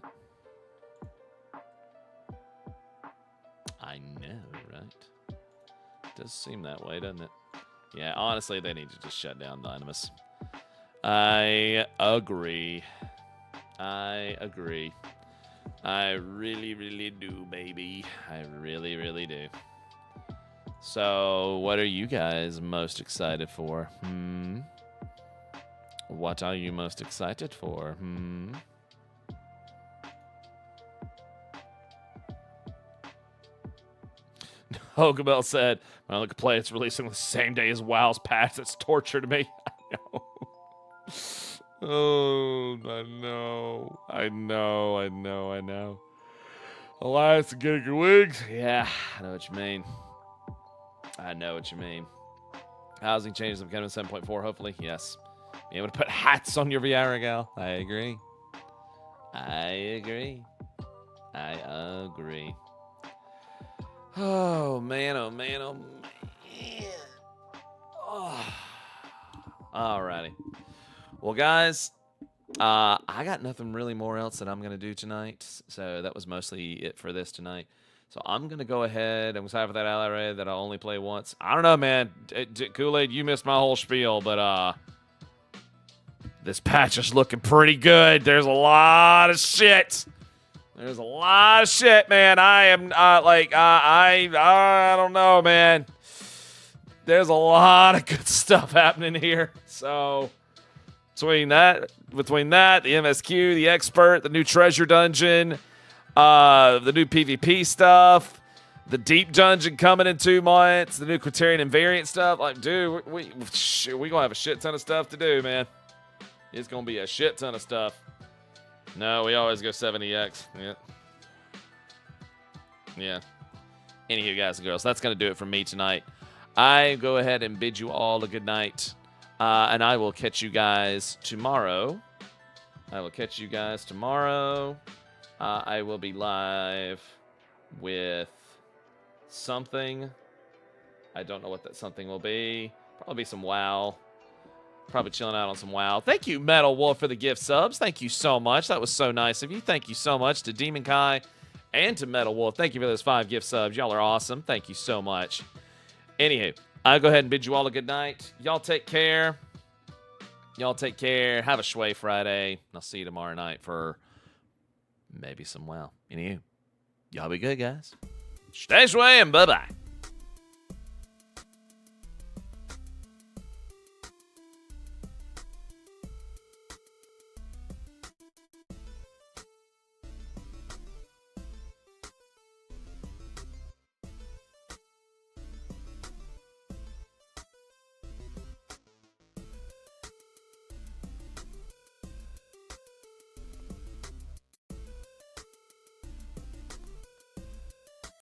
I know, right? Does seem that way, doesn't it? Yeah, honestly, they need to just shut down Dynamis. I agree. I agree. I really, really do, baby. I really, really do. So, what are you guys most excited for? What are you most excited for? Hogan said, when I look at play, it's releasing the same day as WoW's patch. That's torture to me. I know. Oh, I know. Elias and getting your wigs. Yeah, I know what you mean. Housing changes have become 7.4, hopefully. Yes. Be able to put hats on your VR gal. I agree. Oh, man. Oh. Alrighty. Well, guys, I got nothing really more else that I'm going to do tonight. So that was mostly it for this tonight. So I'm going to go ahead. I'm excited for that ally raid that I'll only play once. I don't know, man. Kool-Aid, you missed my whole spiel, but this patch is looking pretty good. There's a lot of shit. Man. I am I don't know, man. There's a lot of good stuff happening here. So between that, the MSQ, the expert, the new treasure dungeon, the new PvP stuff, the deep dungeon coming in 2 months, the new Criterion invariant stuff. Like, dude, we gonna have a shit ton of stuff to do, man. It's gonna be a shit ton of stuff. No, we always go 70x. Yeah. Anywho, guys and girls, that's gonna do it for me tonight. I go ahead and bid you all a good night. And I will catch you guys tomorrow. I will be live with something. I don't know what that something will be. Probably some WoW. Probably chilling out on some WoW. Thank you, Metal Wolf, for the gift subs. Thank you so much. That was so nice of you. Thank you so much to Demon Kai and to Metal Wolf. Thank you for those 5 gift subs. Y'all are awesome. Thank you so much. Anywho, I'll go ahead and bid you all a good night. Y'all take care. Have a Shway Friday. And I'll see you tomorrow night for maybe some WoW. Anywho, y'all be good, guys. Stay Shway and bye-bye.